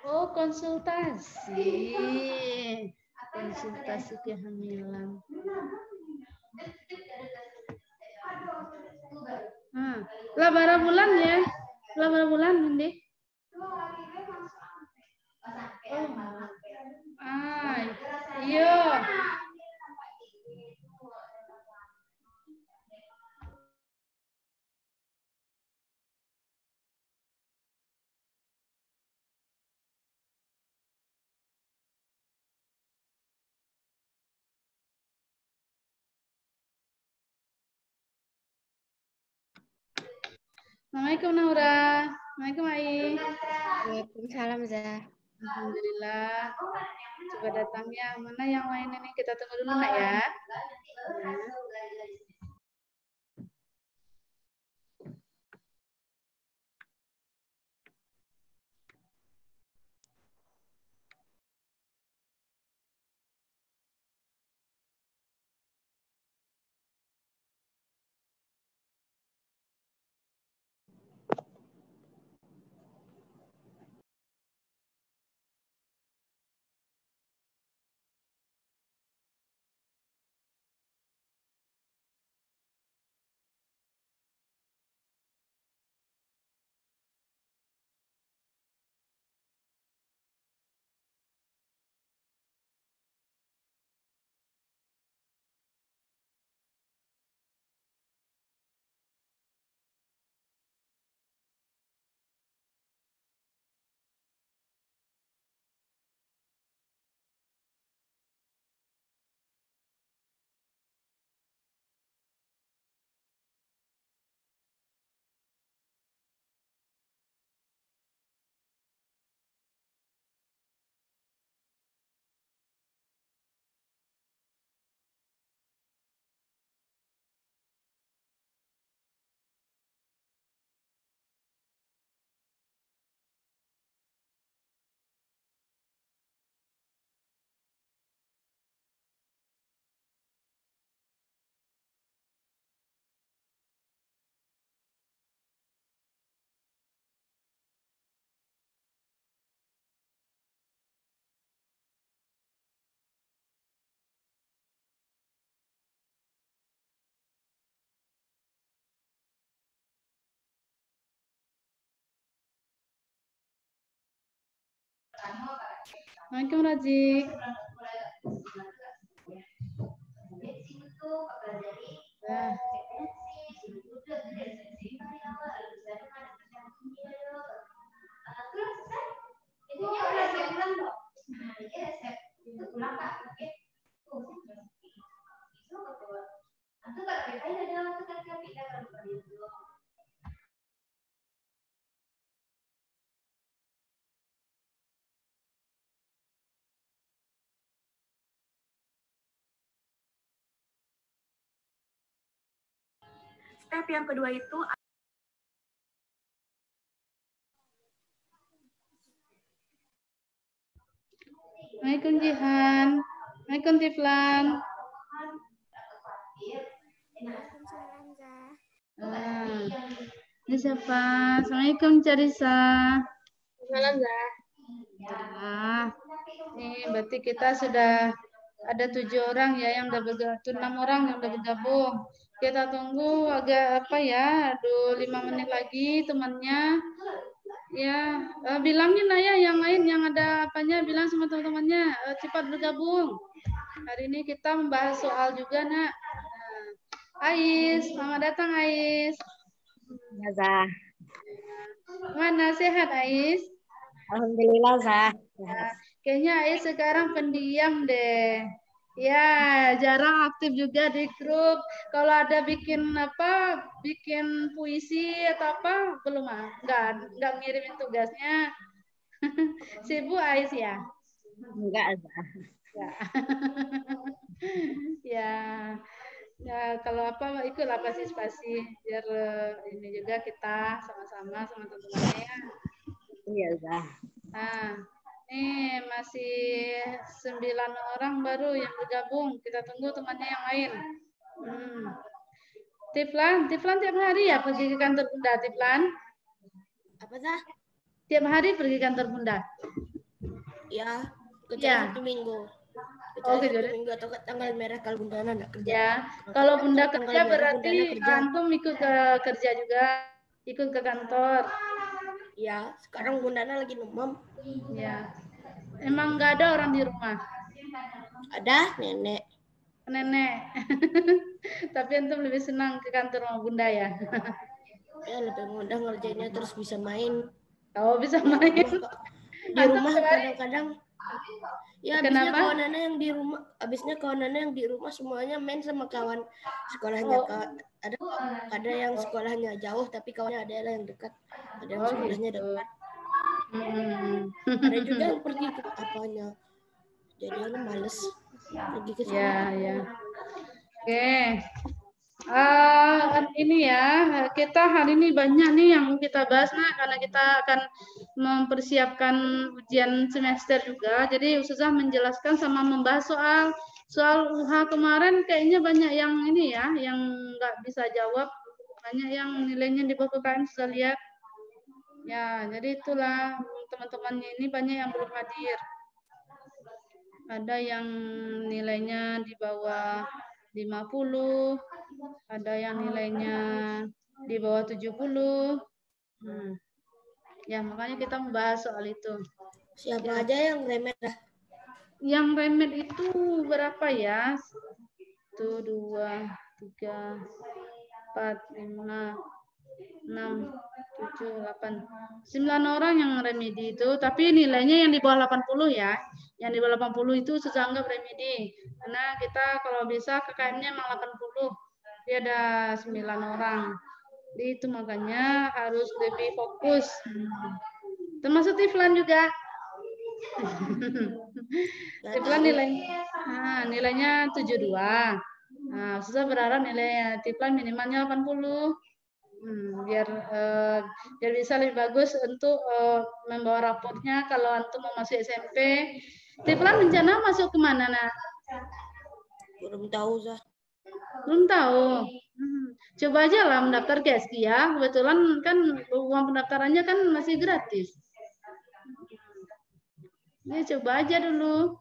Oh, konsultasi. Konsultasi kehamilan. Lah berapa bulan ya? Lah berapa bulan, Mundi? Iya. Assalamualaikum Naura. Assalamualaikum Ai. Waalaikumsalam, Zah. Alhamdulillah. Coba datangnya. Mana yang lain ini? Kita tunggu dulu, Nak ya. Assalamualaikum Razik. Step yang kedua itu Assalamualaikum Jihan. Assalamualaikum Tiflan. Waalaikumsalam, Zah. Ini siapa? Assalamualaikum Carisa. Salam, Zah. Nih berarti kita sudah ada 7 orang ya yang udah bergabung, 6 orang yang udah bergabung. Kita tunggu agak apa ya, 5 menit lagi temannya. Ya, bilangin lah ya yang lain yang ada apanya, bilang sama teman-temannya cepat bergabung. Hari ini kita membahas soal juga, Nak. Ais, selamat datang Ais. Ya, Zah. Mana sehat Ais? Alhamdulillah, Zah. Kayaknya Ais sekarang pendiam deh. Ya, jarang aktif juga di grup. Kalau ada bikin puisi atau apa, belum nggak ngirimin tugasnya. Sibuk Ais ya? Enggak, Zah. Ya. Ya, kalau apa ikutlah partisipasi biar ini juga kita sama-sama sama teman-temannya ya. Iya, Zah. Nah, ini masih 9 orang baru yang bergabung. Kita tunggu temannya yang lain. Tiflan tiap hari ya pergi ke kantor Bunda, Tiflan? Apa, Zah? Tiap hari pergi kantor Bunda? Ya, kecuali Ya. Sabtu Minggu. Oh, Kecuali Sabtu kecuali. Minggu atau tanggal merah kalau Bunda enggak kerja. Ya, kalau Bunda tanggal kerja merah berarti Bunda kerja. antum ikut ke kerja juga, ikut ke kantor. Ya, sekarang Bunda lagi demam. Ya, emang nggak ada orang di rumah? Ada nenek. Nenek. Tapi antum lebih senang ke kantor sama Bunda ya? Ya, lebih mudah ngerjainnya terus bisa main. Oh, bisa main. Di rumah kadang-kadang ya Kenapa? habisnya kawanannya yang di rumah semuanya main sama kawan sekolahnya. Oh. Ada yang sekolahnya jauh tapi kawannya ada yang dekat, ada yang Oh, sekolahnya gitu. dekat. Ada juga yang pergi ke apanya, jadi males pergi ke sana. Ya, ya. Oke. Ini ya, kita hari ini banyak nih yang kita bahas, nah, karena kita akan mempersiapkan ujian semester juga. Jadi Ustazah menjelaskan sama membahas soal UH kemarin, kayaknya banyak yang ini ya, yang nggak bisa jawab, banyak yang nilainya di bawah KKM sudah lihat. Ya, jadi itulah teman-temannya ini banyak yang belum hadir. Ada yang nilainya di bawah 50, ada yang nilainya di bawah 70. Ya, makanya kita membahas soal itu. Siapa Ya. aja yang remet dah? Yang remet itu berapa ya? 1, 2, 3, 4, 5, 6, 7, 8, 9 orang yang remedi itu, tapi nilainya yang di bawah 80 ya. Yang di bawah 80 itu susah anggap remedi. Karena kita kalau bisa KKM-nya emang 80. Dia ada 9 orang. Jadi itu makanya harus lebih fokus. Termasuk Tiflan juga. Tiflan nilainya 72. Nah, susah berharap nilai Tiflan minimalnya 80. Biar bisa lebih bagus untuk membawa raportnya kalau antum mau masuk SMP. Tiflan rencana masuk kemana, nak? Belum tahu, Zah. Belum tahu. Coba aja lah mendaftar ke Eskia. Kebetulan kan uang pendaftarannya kan masih gratis. Ya, coba aja dulu.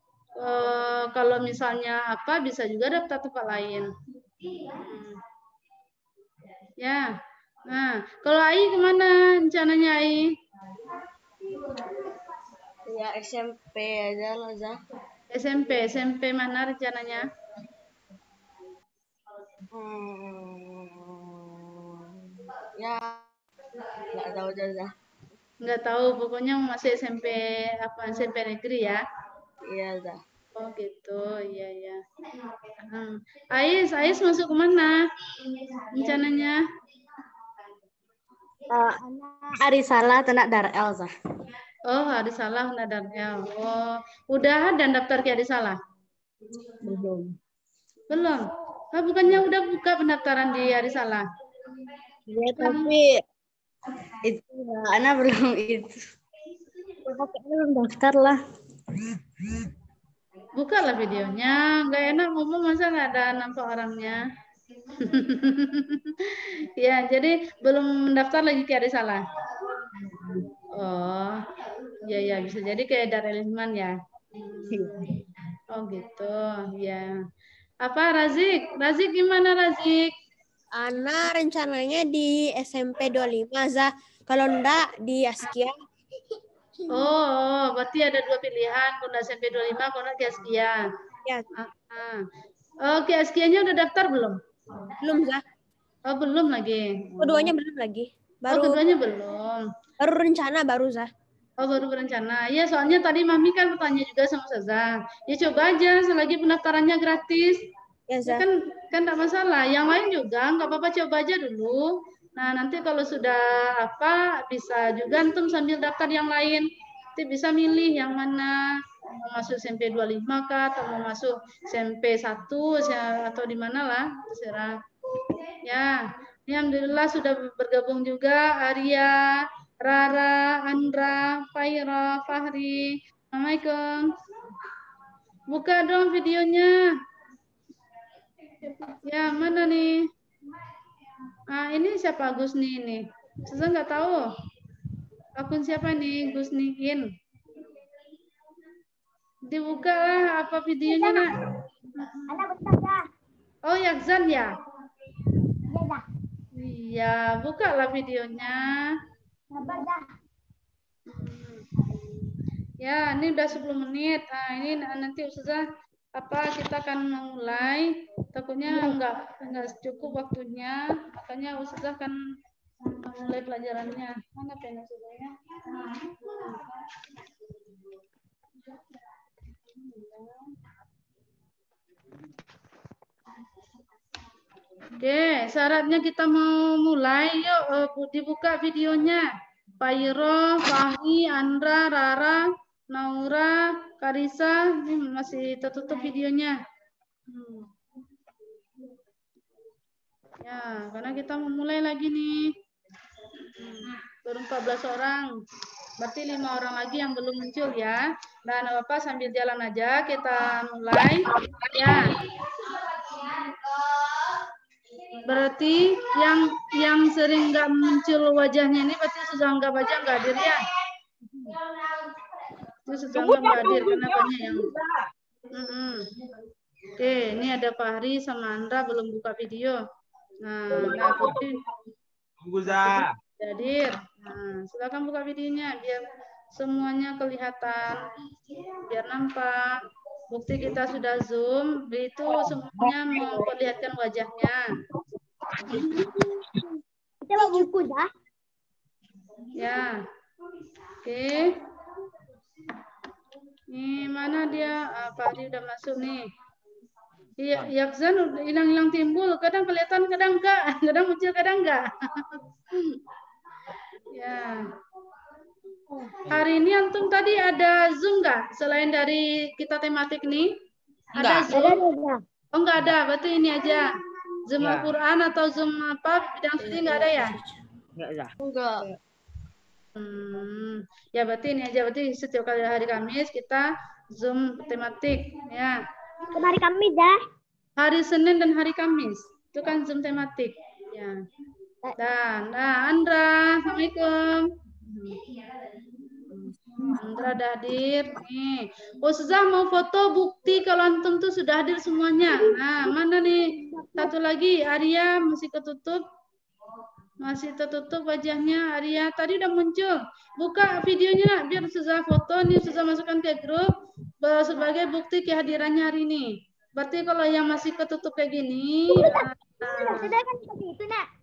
Kalau misalnya apa, bisa juga daftar tempat lain. Ya. Nah, kalau Ai kemana rencananya Ai? Ya SMP aja lah, Zah. SMP mana rencananya? Ya, nggak tahu aja, Zah. Nggak tahu, pokoknya masih SMP apa SMP negeri ya? Iya, Zah. Oh gitu, iya ya. Ais masuk kemana rencananya? Hari salah tenak Darel, Zah. Oh, hari salah nadarnya. Oh, udah dan daftar ke hari salah? Belum. Belum. Bukannya udah buka pendaftaran di hari salah? Ya, tapi itu anak belum itu. Belum daftar lah. Buka lah videonya. Nggak enak ngomong masa nggak ada nampak orangnya. Ya, jadi belum mendaftar lagi ke hari salah. Oh, ya bisa jadi kayak Darul Ihman ya. Oh gitu, ya. Apa Razik gimana Razik? Ana rencananya di SMP 25, Zah. Kalau enggak di Askia. Oh, berarti ada 2 pilihan, kalau SMP 25, kalau ke Askia. Ya, Oke, Askianya udah daftar belum? belum, Zah. Oh, belum lagi. Keduanya belum lagi. Keduanya belum. Baru rencana baru, Zah. Oh, baru berencana. Ya, soalnya tadi Mami kan bertanya juga sama Ustazah. Ya coba aja selagi pendaftarannya gratis. Ya, Zah. Kan enggak masalah. Yang lain juga enggak apa-apa, coba aja dulu. Nah, nanti kalau sudah apa bisa juga antum sambil daftar yang lain. Nanti bisa milih yang mana mau masuk SMP 25 kah atau mau masuk SMP 1 atau di mana lah, terserah. Ya, ini alhamdulillah sudah bergabung juga Arya, Rara, Andra, Faira, Fahri. Assalamualaikum. Buka dong videonya. Ya, mana nih? Ah, ini siapa Gusni ini? Saya nggak tahu. Akun siapa nih? Gusniin. Dibuka lah apa videonya, Nak? Oh, Yakzan ya? Iya, bukalah videonya. Ya, ini udah 10 menit. Nah, ini nanti Ustazah kita akan memulai. Takutnya enggak cukup waktunya, makanya Ustazah akan memulai pelajarannya. Mana pena Ustazahnya? Oke, syaratnya kita mau mulai. Yuk, dibuka videonya. Pairo, Fahri, Andra, Rara, Naura, Karisa, ini masih tertutup videonya. Ya, karena kita mau mulai lagi nih. Baru 14 orang. Berarti 5 orang lagi yang belum muncul ya. Dan Bapak sambil jalan aja kita mulai. Ya. Berarti yang sering nggak muncul wajahnya ini berarti sudah nggak baca nggak hadir ya? Itu sudah nggak hadir karena banyak yang. Oke, ini ada Fahri sama Andra belum buka video. Nah Putri hadir. Nah, silakan buka videonya biar semuanya kelihatan, biar nampak. Bukti kita sudah zoom, itu semuanya memperlihatkan wajahnya. Kita mau buku dah. Ya, oke. Ini mana dia? Pak Adi udah masuk nih. Iya, Yakzan hilang-hilang timbul. Kadang kelihatan, kadang enggak. Kadang muncul, kadang enggak. Ya. Hari ini antum tadi ada Zoom enggak? Selain dari kita tematik nih? Ada Zoom? Oh, enggak ada. Berarti ini aja. Zoom Al-Quran atau Zoom apa? Bidang studi enggak ada ya? Enggak. Ya berarti ini aja. Berarti setiap kali hari Kamis kita Zoom tematik. Ya. Hari Kamis dah. Hari Senin dan hari Kamis. Itu kan Zoom tematik. Ya. Dan Andra, Assalamualaikum. Andra udah hadir. Nih. Ustazah mau foto bukti kalau antum tuh sudah hadir semuanya. Nah, mana nih? Satu lagi, Arya masih ketutup. Masih tertutup wajahnya. Arya tadi udah muncul. Buka videonya biar Ustazah foto. Nih Ustazah masukkan ke grup sebagai bukti kehadirannya hari ini. Berarti kalau yang masih ketutup kayak gini. Sudah kan seperti itu, Nak.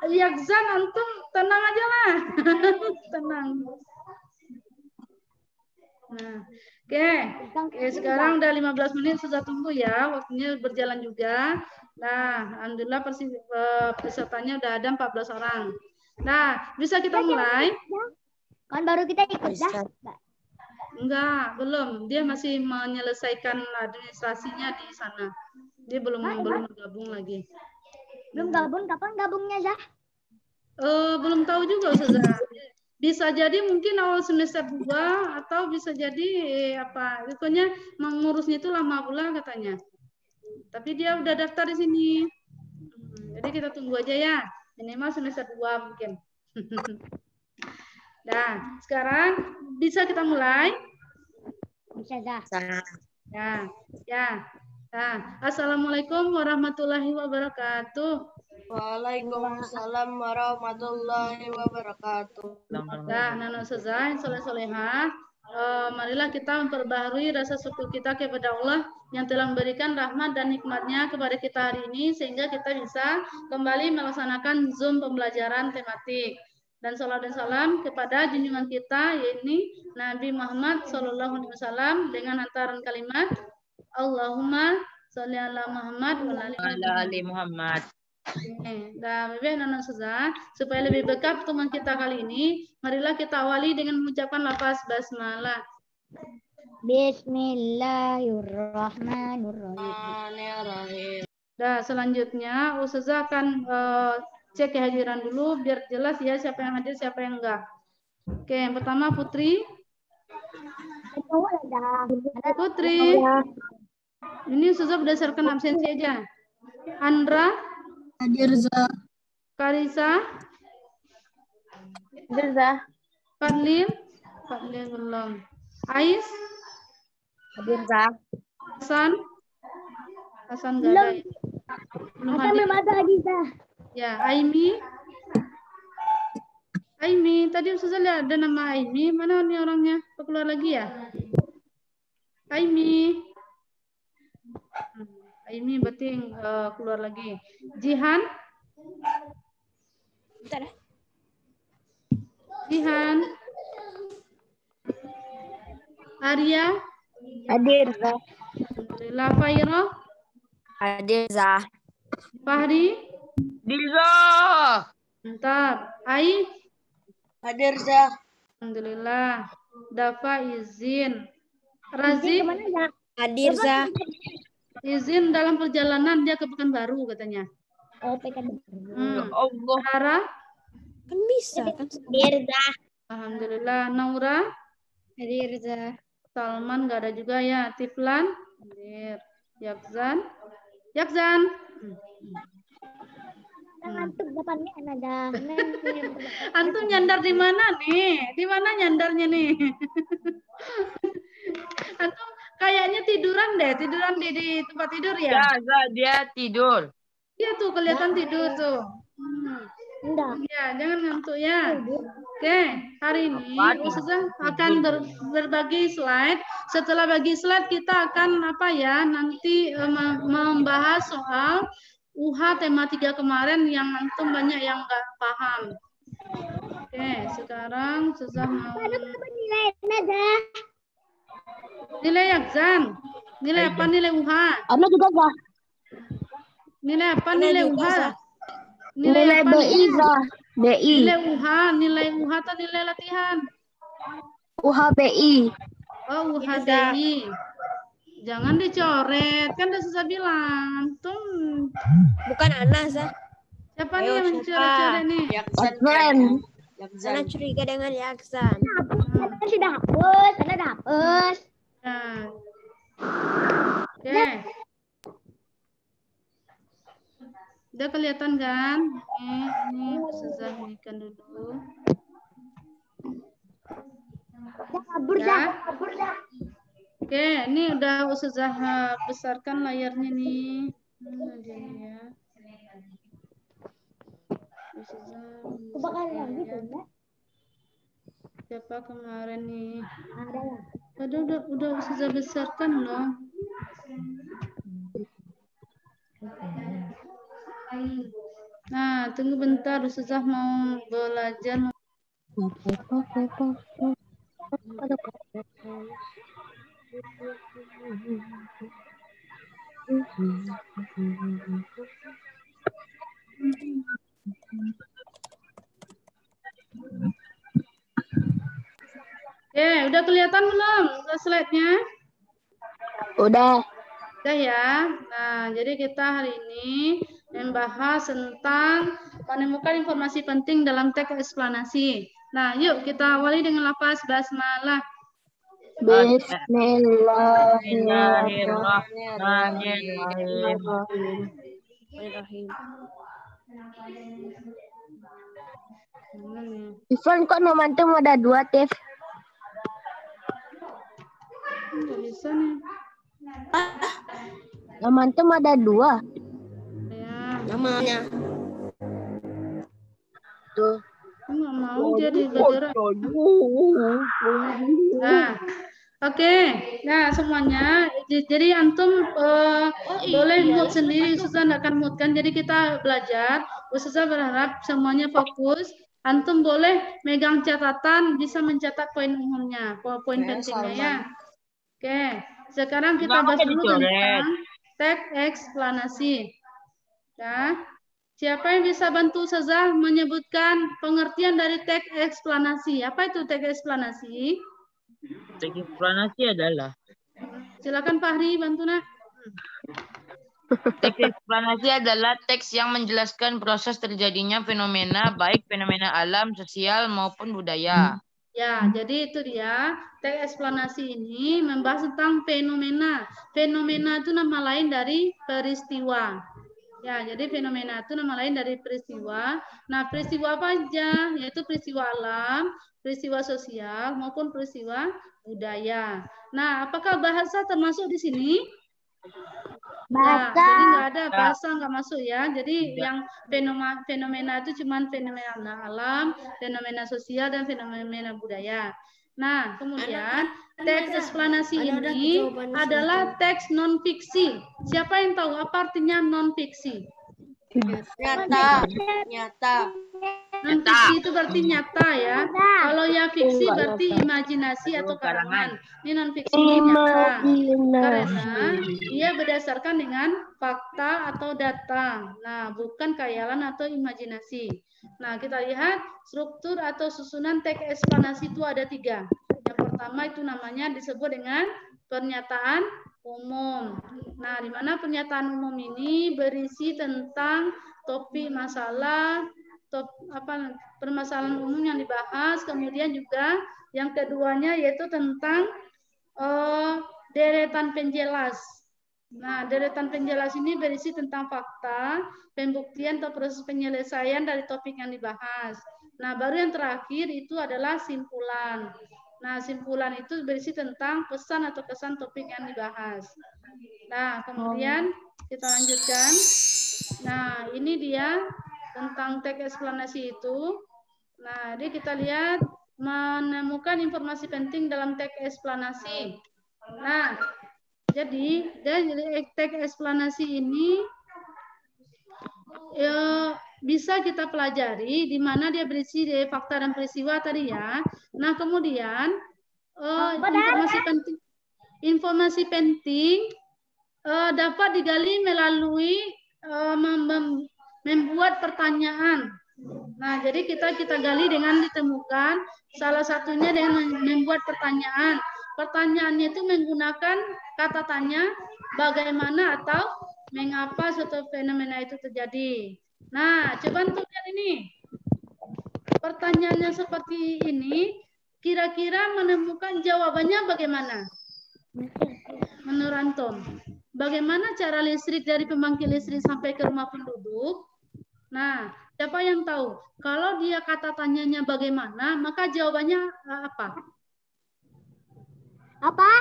Yakzan antum tenang aja lah. Tenang. Nah, oke, sekarang udah 15 menit, sudah tunggu ya, waktunya berjalan juga. Nah, alhamdulillah pesertanya udah ada 14 orang. Nah, bisa kita mulai? Kan baru kita ikut dah. Enggak, belum. Dia masih menyelesaikan administrasinya di sana. Dia belum gabung lagi. Belum gabung, kapan gabungnya, Zah? Belum tahu juga, Ustazah. Bisa jadi mungkin awal semester 2 atau bisa jadi pokoknya mengurusnya itu lama pula katanya. Tapi dia udah daftar di sini. Jadi kita tunggu aja ya. Minimal semester 2 mungkin. Nah, sekarang bisa kita mulai? Bisa, Zah. Ya. Nah, Assalamualaikum warahmatullahi wabarakatuh. Waalaikumsalam warahmatullahi wabarakatuh. Nah, Nana Ustazah, soleh-solehah, marilah kita memperbaharui rasa syukur kita kepada Allah yang telah memberikan rahmat dan nikmatnya kepada kita hari ini sehingga kita bisa kembali melaksanakan Zoom pembelajaran tematik. Dan salam dan salam kepada junjungan kita yaitu Nabi Muhammad SAW dengan hantaran kalimat Allahumma sholli ala Muhammad wa ala ali Muhammad. Nah, Nana Ustazah, supaya lebih berkah pertemuan kita kali ini, marilah kita awali dengan mengucapkan lafaz basmalah. Bismillahirrahmanirrahim. Nah, selanjutnya Ustazah akan cek kehadiran dulu biar jelas ya siapa yang hadir, siapa yang enggak. Oke, yang pertama Putri. Putri. Ini Ustazah berdasarkan absensi aja. Andra. Hadir, Za. Karisa. Hadir, Za. Fadlin. Fadlin belum. Ais. Hadir, Za. Hasan. Hasan enggak ada ya. Belum hadir. Ya, Aimi. Aimi, tadi Ustazah lihat ada nama Aimi. Mana nih orangnya? Kok keluar lagi ya? Aimi. Aimi berarti keluar lagi. Jihan. Bentar. Jihan. Arya. Hadir, Za. Alhamdulillah. Fairo. Hadir, Za. Fahri. Diza. Mantap. Ai. Hadir, Za. Alhamdulillah. Dafa izin. Razik. Hadir, Za. Izin dalam perjalanan dia ke Pekanbaru katanya. Ya Allah. Rara. Kan bisa kan? Hadir, Za. Alhamdulillah. Naura. Hadir, Za. Salman nggak ada juga ya. Tiflan. Hadir. Yakzan. Yakzan. Antum nyandar di mana nih? Di mana nyandarnya nih? Antum kayaknya tiduran deh, tiduran di tempat tidur ya? Ya, Za, dia tidur. Iya tuh kelihatan tidur tuh. Ya, jangan ngantuk ya. Oke, hari ini Ustazah akan berbagi slide. Setelah bagi slide kita akan apa ya? Nanti membahas soal UH tema 3 kemarin yang antum banyak yang nggak paham. Oke, sekarang Ustazah mau nilai Yakzan. Nilai apa nilai UH? Ana juga, Za. Nilai apa nilai UH? Nilai apa BI, Za. BI. Nilai UH atau nilai latihan? UHBI. Oh, UHBI. Jangan dicoret, kan udah susah bilang. Antum Bukan Ana, Za. siapa nih yang mencoret-coret nih? Yakzan. Ana curiga dengan Yakzan. Sudah hapus, Ana udah hapus. Nah. Oke. Udah kelihatan kan? Ini Ustazah inikan dulu. Ya. Oke, ini udah Ustazah besarkan layarnya nih. Ya. Ustazah siapa kemarin nih? Udah Ustazah besarkan loh. Nah, tunggu bentar, Ustazah mau belajar. Udah kelihatan belum slide-nya? Udah. Udah ya. Nah, jadi kita hari ini membahas tentang menemukan informasi penting dalam teks eksplanasi. Nah, yuk kita awali dengan lafaz basmalah. Bismillahirrahmanirrahim. Ivan, kok nama antum ada 2, Tif? Nggak bisa nih. Nama antum ada 2. Ya, Namanya. Tuh. aku nggak mau dia di gara. Nah, oke. Nah, semuanya. Jadi antum boleh mute sendiri. Ustazah nggak akan mute-kan. Jadi kita belajar. Ustazah berharap semuanya fokus. Antum boleh megang catatan, bisa mencatat poin umumnya, poin pentingnya ya. Oke. Sekarang kita bahas dulu tentang teks eksplanasi. Ya. Siapa yang bisa bantu Ustazah menyebutkan pengertian dari teks eksplanasi? Apa itu teks eksplanasi? Teks eksplanasi adalah. Silakan Fahri bantu nak. Teks eksplanasi adalah teks yang menjelaskan proses terjadinya fenomena, baik fenomena alam, sosial, maupun budaya. Ya, jadi itu dia. Teks eksplanasi ini membahas tentang fenomena. Fenomena itu nama lain dari peristiwa. Ya, jadi fenomena itu nama lain dari peristiwa. Nah, peristiwa apa aja? Yaitu peristiwa alam, peristiwa sosial, maupun peristiwa budaya. Nah, apakah bahasa termasuk di sini? Nah, jadi nggak ada bahasa nggak masuk ya. Jadi yang fenomena itu cuma fenomena alam, fenomena sosial dan fenomena budaya. Nah, kemudian teks eksplanasi ini adalah teks non fiksi. Siapa yang tahu apa artinya non fiksi? Nyata. Non fiksi itu berarti nyata ya. Kalau ya fiksi berarti imajinasi atau karangan. Ini non fiksi ini nyata. Karena dia berdasarkan dengan fakta atau data. Nah, bukan khayalan atau imajinasi. Nah, kita lihat struktur atau susunan teks eksplanasi itu ada 3. Yang pertama itu namanya disebut dengan pernyataan umum. Nah, di mana pernyataan umum ini berisi tentang topik masalah, permasalahan umum yang dibahas, kemudian juga yang keduanya yaitu tentang deretan penjelas. Nah, deretan penjelas ini berisi tentang fakta, pembuktian atau proses penyelesaian dari topik yang dibahas. Nah, baru yang terakhir itu adalah simpulan. Nah, simpulan itu berisi tentang pesan atau kesan topik yang dibahas. Nah, kemudian kita lanjutkan. Nah, ini dia tentang teks eksplanasi itu. Nah, jadi kita lihat menemukan informasi penting dalam teks eksplanasi. Nah, jadi dari teks eksplanasi ini bisa kita pelajari di mana dia berisi dari fakta dan peristiwa tadi ya. Nah, kemudian informasi penting dapat digali melalui membuat pertanyaan. Nah, jadi kita gali dengan ditemukan salah satunya dengan membuat pertanyaan. Pertanyaannya itu menggunakan kata tanya bagaimana atau mengapa suatu fenomena itu terjadi. Nah, coba untuk lihat ini. Pertanyaannya seperti ini, kira-kira menemukan jawabannya bagaimana? Menurut Anton, bagaimana cara listrik dari pembangkit listrik sampai ke rumah penduduk? Nah, siapa yang tahu? Kalau dia kata tanyanya bagaimana, maka jawabannya apa? Apa?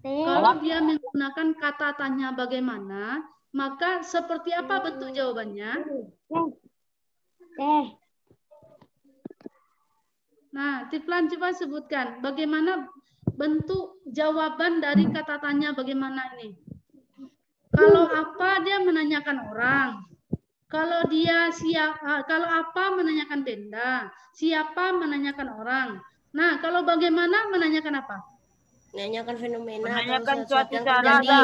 Kalau dia menggunakan kata tanya bagaimana, maka seperti apa bentuk jawabannya? Nah, Tiflan coba sebutkan bagaimana bentuk jawaban dari kata tanya bagaimana ini. Kalau apa dia menanyakan orang. Kalau apa menanyakan benda, siapa menanyakan orang. Nah, kalau bagaimana menanyakan apa? Menanyakan fenomena Menanyakan atau sesuatu suatu yang cara, terjadi.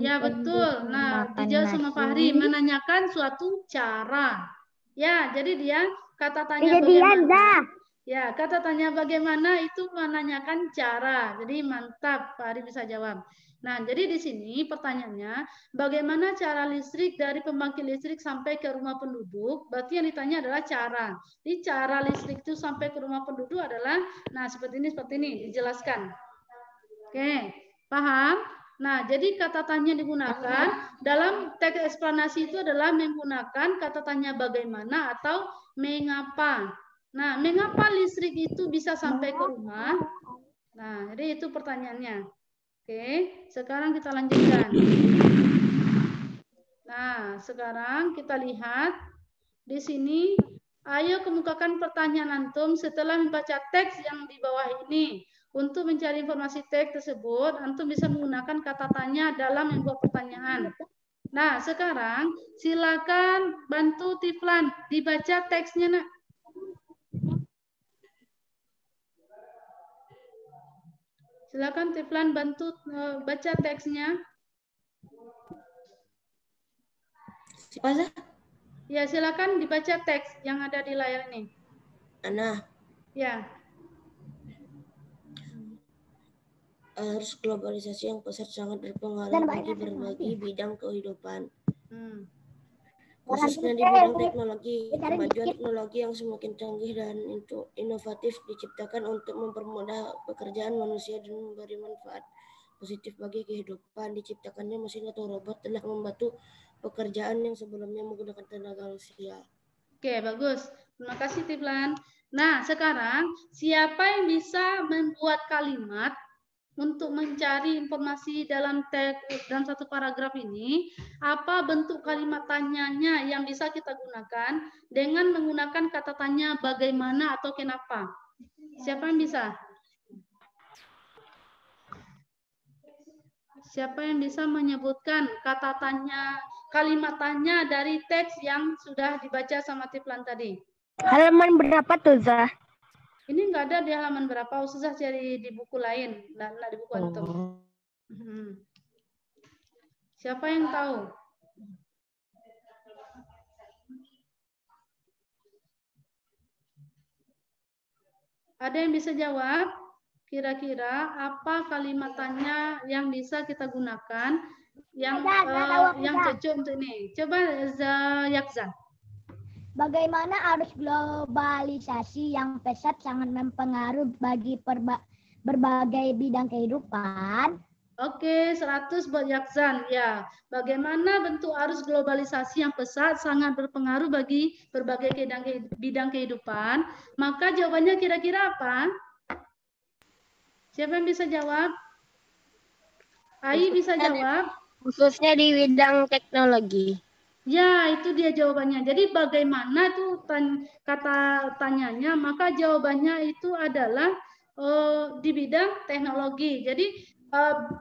Ya, betul. Nah, dijawab sama Fahri, menanyakan suatu cara. Ya, jadi dia kata tanya bagaimana. Ya, kata tanya bagaimana itu menanyakan cara. Jadi mantap, Fahri bisa jawab. Nah, jadi di sini pertanyaannya, bagaimana cara listrik dari pembangkit listrik sampai ke rumah penduduk? Berarti yang ditanya adalah cara. Jadi cara listrik itu sampai ke rumah penduduk adalah, nah seperti ini, dijelaskan. Oke, paham? Nah, jadi kata tanya digunakan dalam teks eksplanasi itu adalah menggunakan kata tanya bagaimana atau mengapa. Nah, mengapa listrik itu bisa sampai ke rumah? Nah, jadi itu pertanyaannya. Oke, sekarang kita lanjutkan. Nah, sekarang kita lihat di sini. Ayo kemukakan pertanyaan antum setelah membaca teks yang di bawah ini. Untuk mencari informasi teks tersebut, antum bisa menggunakan kata tanya dalam membuat pertanyaan. Nah, sekarang silakan bantu Tiflan dibaca teksnya, Nak. Silakan Tiflan bantu baca teksnya. Apa? Ya, silakan dibaca teks yang ada di layar ini. Ana. Ya. arus globalisasi yang pesat sangat berpengaruh bagi berbagai bidang kehidupan. Khususnya di bidang teknologi, kemajuan teknologi yang semakin canggih dan inovatif diciptakan untuk mempermudah pekerjaan manusia dan memberi manfaat positif bagi kehidupan. Diciptakannya mesin atau robot telah membantu pekerjaan yang sebelumnya menggunakan tenaga manusia. Oke, bagus. Terima kasih, Tiflan. Nah, sekarang siapa yang bisa membuat kalimat untuk mencari informasi dalam teks dalam satu paragraf ini? Apa bentuk kalimat tanyanya yang bisa kita gunakan dengan menggunakan kata tanya bagaimana atau kenapa? Siapa yang bisa? Siapa yang bisa menyebutkan kata tanya, kalimat tanya dari teks yang sudah dibaca sama Tiflan tadi? Halaman berapa tuh, Zah? Ini enggak ada di halaman berapa, Ustazah cari di buku lain, enggak di buku antum. Siapa yang tahu? Ada yang bisa jawab? Kira-kira apa kalimat tanya yang bisa kita gunakan yang cocok untuk ini? Coba Yakzan. Bagaimana arus globalisasi yang pesat sangat mempengaruhi bagi berbagai bidang kehidupan? Oke, 100 buat Yakzan. Ya, bagaimana bentuk arus globalisasi yang pesat sangat berpengaruh bagi berbagai bidang kehidupan? Maka jawabannya kira-kira apa? Siapa yang bisa jawab? Ai bisa jawab? Khususnya di bidang teknologi. Ya, itu dia jawabannya. Jadi bagaimana tuh kata tanyanya, maka jawabannya itu adalah di bidang teknologi. Jadi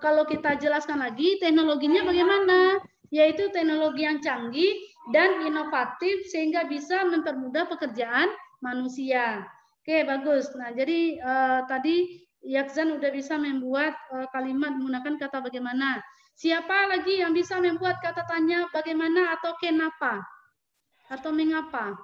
kalau kita jelaskan lagi, teknologinya bagaimana? Yaitu teknologi yang canggih dan inovatif sehingga bisa mempermudah pekerjaan manusia. Oke, bagus. Nah, jadi tadi Yakzan udah bisa membuat kalimat menggunakan kata bagaimana. Siapa lagi yang bisa membuat kata tanya bagaimana atau kenapa? Atau mengapa?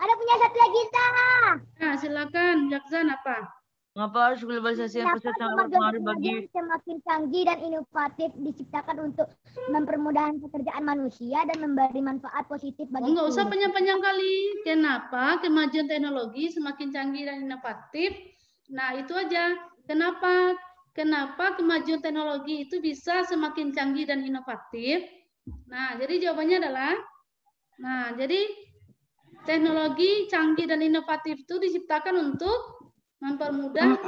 Ada punya satu lagi, Zah. Nah, silakan Yakzan apa? Mengapa harus globalisasi yang pesat sangat berpengaruh bagi semakin canggih dan inovatif diciptakan untuk mempermudah pekerjaan manusia dan memberi manfaat positif bagi Enggak usah panjang-panjang kali. Kenapa kemajuan teknologi semakin canggih dan inovatif? Nah, itu aja. Kenapa kemajuan teknologi itu bisa semakin canggih dan inovatif? Nah, jadi jawabannya adalah, jadi teknologi canggih dan inovatif itu diciptakan untuk mempermudah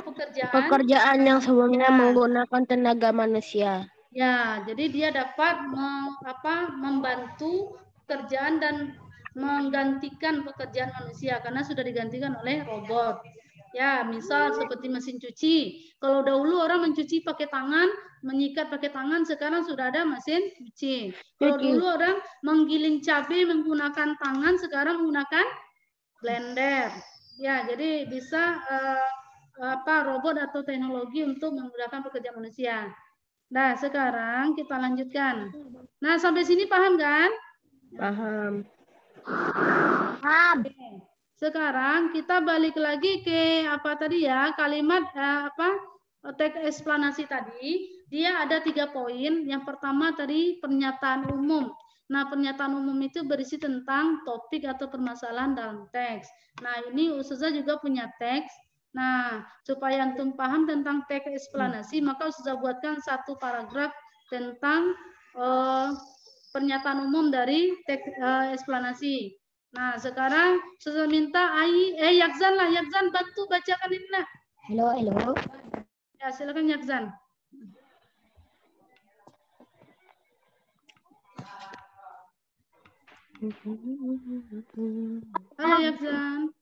pekerjaan yang sebelumnya menggunakan tenaga manusia. Ya, jadi dia dapat membantu pekerjaan dan menggantikan pekerjaan manusia karena sudah digantikan oleh robot. Ya, misal seperti mesin cuci. Kalau dahulu orang mencuci pakai tangan, menyikat pakai tangan, sekarang sudah ada mesin cuci. Kalau dulu orang menggiling cabai menggunakan tangan, sekarang menggunakan blender. Ya, jadi bisa robot atau teknologi untuk memudahkan pekerjaan manusia. Nah, sekarang kita lanjutkan. Nah, sampai sini paham kan? Paham. Paham. Sekarang kita balik lagi ke apa tadi ya, kalimat teks eksplanasi tadi. Dia ada 3 poin. Yang pertama tadi pernyataan umum. Nah, pernyataan umum itu berisi tentang topik atau permasalahan dalam teks. Nah, ini Ustazah juga punya teks. Nah, supaya antum paham tentang teks eksplanasi, maka Ustazah buatkan 1 paragraf tentang pernyataan umum dari teks eksplanasi. Nah, sekarang Ustazah minta Yakzan bantu bacakan ini lah. Halo. Ya, silakan Yakzan. Halo Yakzan.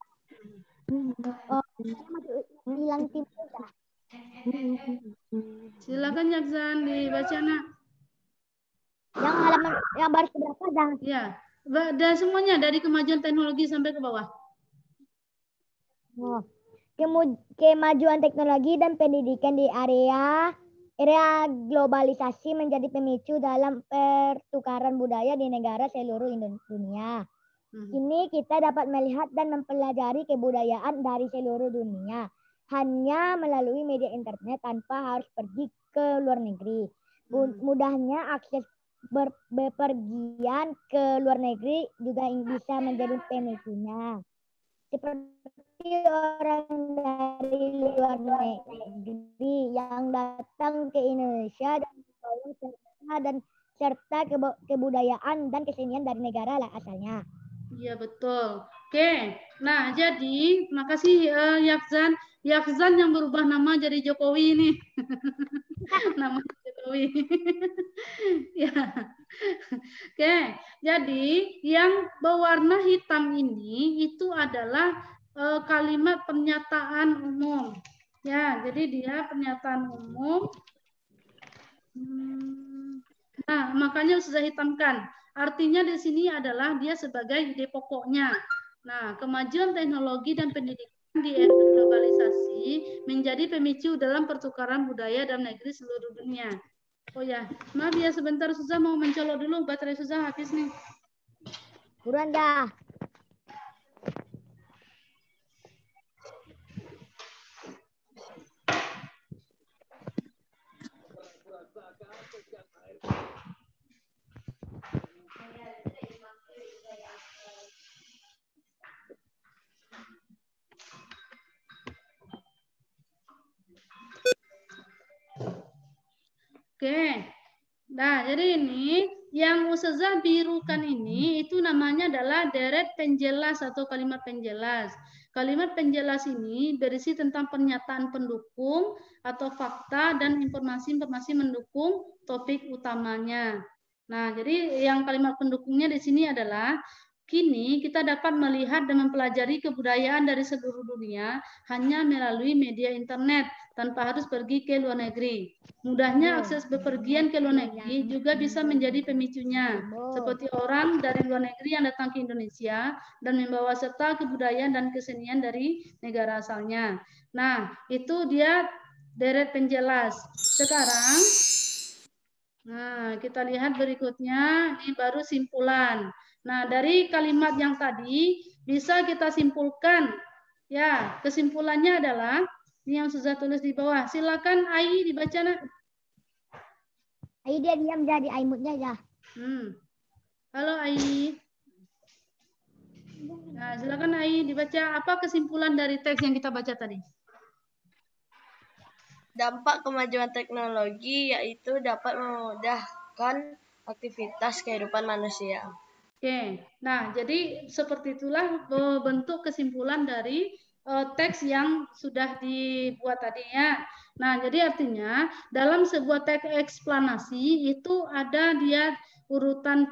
Hilang timbul. Silakan Yakzan dibaca nak. Yang halaman yang baris berapa, Zah? Ya, ada semuanya dari kemajuan teknologi sampai ke bawah. Kemajuan teknologi dan pendidikan di area globalisasi menjadi pemicu dalam pertukaran budaya di negara seluruh dunia. Ini kita dapat melihat dan mempelajari kebudayaan dari seluruh dunia. hanya melalui media internet tanpa harus pergi ke luar negeri. Mudahnya akses bepergian ke luar negeri juga bisa menjadi pemicunya. Seperti orang dari luar negeri yang datang ke Indonesia dan membawa serta kebudayaan dan kesenian dari negara asalnya. Iya, betul. Oke, nah jadi makasih Yakzan. Yakzan yang berubah nama jadi Jokowi ini. Nama Jokowi. Ya. Oke, jadi yang berwarna hitam ini itu adalah kalimat pernyataan umum. Ya, jadi dia pernyataan umum. Nah, makanya sudah hitamkan. Artinya di sini adalah dia sebagai ide pokoknya. Nah, kemajuan teknologi dan pendidikan di era globalisasi menjadi pemicu dalam pertukaran budaya dalam negeri seluruh dunia. Oh ya, maaf ya sebentar Suza mau mencolok dulu, baterai Suza habis nih. Buruan dah. Oke, nah jadi ini yang Ustazah birukan ini itu namanya adalah deret penjelas atau kalimat penjelas. Kalimat penjelas ini berisi tentang pernyataan pendukung atau fakta dan informasi-informasi mendukung topik utamanya. Nah, jadi yang kalimat pendukungnya di sini adalah kini kita dapat melihat dan mempelajari kebudayaan dari seluruh dunia hanya melalui media internet tanpa harus pergi ke luar negeri. Mudahnya akses bepergian ke luar negeri juga bisa menjadi pemicunya, seperti orang dari luar negeri yang datang ke Indonesia dan membawa serta kebudayaan dan kesenian dari negara asalnya. Nah, itu dia deret penjelas. Sekarang, nah kita lihat berikutnya, ini baru simpulan. Nah, dari kalimat yang tadi bisa kita simpulkan, ya kesimpulannya adalah ini yang sudah tulis di bawah. Silakan Ai dibaca nak. Ai dia diam jadi Aimutnya ya. Halo Ai. Nah, silakan Ai dibaca apa kesimpulan dari teks yang kita baca tadi. Dampak kemajuan teknologi yaitu dapat memudahkan aktivitas kehidupan manusia. Oke, nah jadi seperti itulah bentuk kesimpulan dari teks yang sudah dibuat tadi ya. Nah, jadi artinya dalam sebuah teks eksplanasi itu ada dia urutan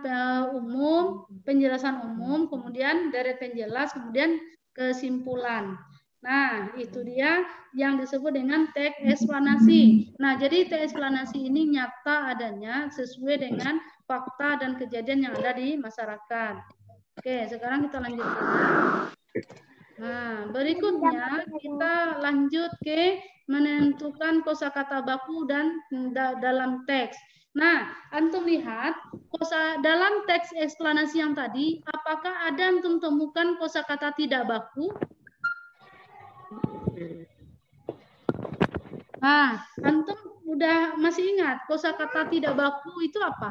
umum, penjelasan umum, kemudian deret penjelas, kemudian kesimpulan. Nah, itu dia yang disebut dengan teks eksplanasi. Nah, jadi teks eksplanasi ini nyata adanya sesuai dengan fakta dan kejadian yang ada di masyarakat. Oke, sekarang kita lanjutkan. Nah, berikutnya kita lanjut ke menentukan kosakata baku dan dalam teks. Nah, antum lihat dalam teks eksplanasi yang tadi, apakah ada antum temukan kosakata tidak baku? Nah, antum udah masih ingat kosakata tidak baku itu apa?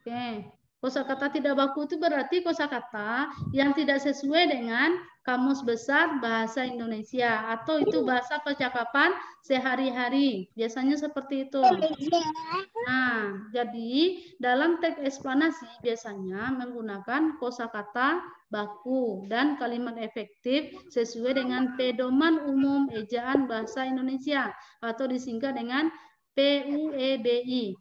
Oke, kosakata tidak baku itu berarti kosakata yang tidak sesuai dengan kamus besar bahasa Indonesia atau itu bahasa percakapan sehari-hari. Biasanya seperti itu. Nah, jadi dalam teks eksplanasi biasanya menggunakan kosakata baku dan kalimat efektif sesuai dengan pedoman umum ejaan bahasa Indonesia atau disingkat dengan PUEBI.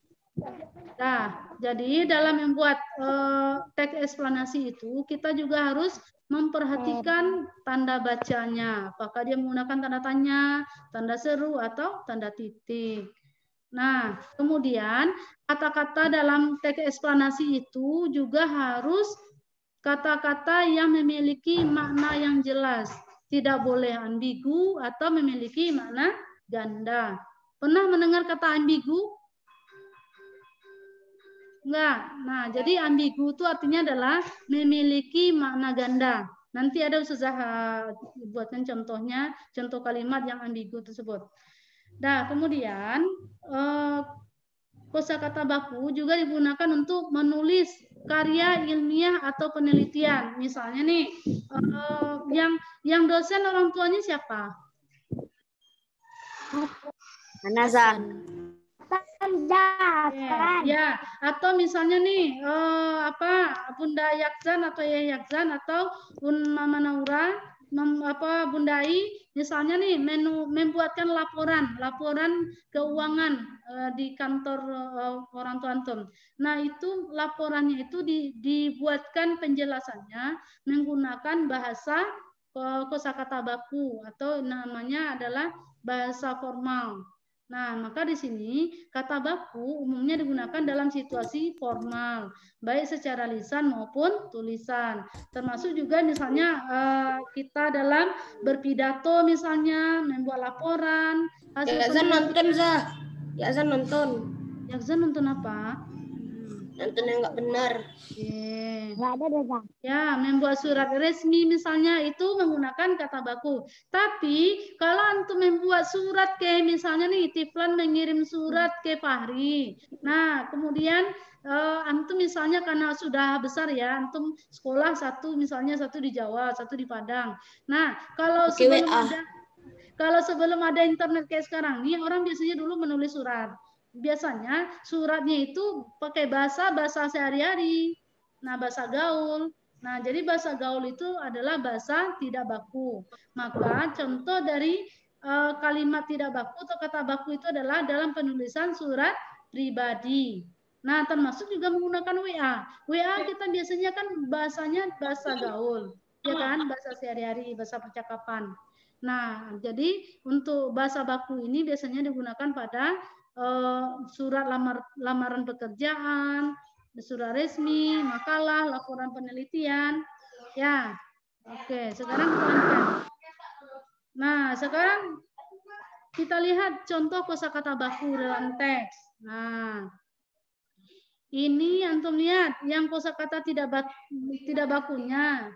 Nah, jadi dalam membuat teks eksplanasi itu kita juga harus memperhatikan tanda bacanya. Apakah dia menggunakan tanda tanya, tanda seru, atau tanda titik. Nah, kemudian kata-kata dalam teks eksplanasi itu juga harus kata-kata yang memiliki makna yang jelas. Tidak boleh ambigu atau memiliki makna ganda. Pernah mendengar kata ambigu? Enggak. Nah, jadi ambigu itu artinya adalah memiliki makna ganda. Nanti ada Ustazah buatkan contohnya, contoh kalimat yang ambigu tersebut. Nah, kemudian kosakata baku juga digunakan untuk menulis karya ilmiah atau penelitian. Misalnya nih, yang dosen orang tuanya siapa? Hasan. Ya, atau misalnya nih Bunda Yakzan atau Yaya Yakzan atau Mama Naura, Bunda Ai, misalnya nih membuatkan laporan keuangan di kantor orang tua antum. Nah, itu laporannya itu dibuatkan penjelasannya menggunakan bahasa kosakata baku atau namanya adalah bahasa formal. Nah, maka di sini kata baku umumnya digunakan dalam situasi formal, baik secara lisan maupun tulisan. Termasuk juga misalnya kita dalam berpidato misalnya, membuat laporan. Yakzan nonton, Zah. Yakzan nonton. Yakzan nonton apa? Nonton yang nggak benar. Nggak ada Zah. Ya, membuat surat resmi misalnya itu menggunakan kata baku. Tapi kalau antum membuat surat kayak misalnya nih Tiflan mengirim surat ke Fahri. Nah, kemudian antum misalnya karena sudah besar ya, antum sekolah satu misalnya satu di Jawa, satu di Padang. Nah, kalau sebelum ada internet kayak sekarang nih, orang biasanya dulu menulis surat. Biasanya suratnya itu pakai bahasa sehari-hari. Nah, bahasa gaul. Nah, jadi bahasa gaul itu adalah bahasa tidak baku. Maka contoh dari kalimat tidak baku atau kata baku itu adalah dalam penulisan surat pribadi. Nah, termasuk juga menggunakan WA. WA kita biasanya kan bahasanya bahasa gaul, ya kan? Bahasa sehari-hari, bahasa percakapan. Nah, jadi untuk bahasa baku ini biasanya digunakan pada surat lamaran pekerjaan, surat resmi, makalah, laporan penelitian. Ya, oke. Sekarang kita lanjutkan. Nah, sekarang kita lihat contoh kosakata baku dalam teks. Nah, ini antum lihat yang kosakata tidak bakunya.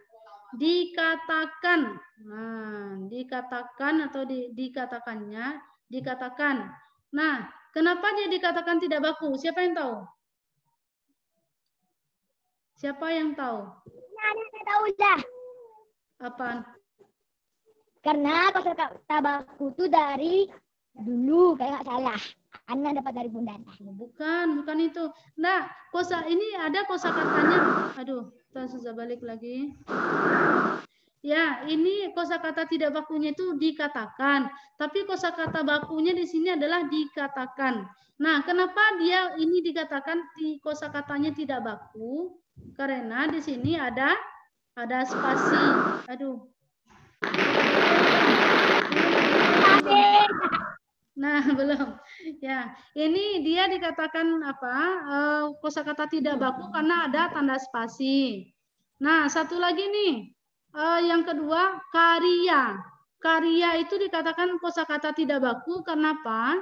Dikatakan. Nah, dikatakan atau dikatakannya, dikatakan. Nah, kenapa dia dikatakan tidak baku? Siapa yang tahu? Siapa yang tahu? Ada tahu Zah. Apaan? Karena kosakata baku itu dari dulu kayak nggak salah. Ana dapat dari Bunda. Bukan itu. Nah, ini ada kosakatanya. Aduh, kita susah balik lagi. Ya, ini kosakata tidak bakunya itu dikatakan, tapi kosakata bakunya di sini adalah dikatakan. Nah, kenapa dia ini dikatakan di kosakatanya tidak baku? Karena di sini ada spasi. Aduh. Nah, belum. Ya, ini dia dikatakan kosakata tidak baku karena ada tanda spasi. Nah, satu lagi nih. Yang kedua, karya. Karya itu dikatakan kosakata tidak baku karena apa?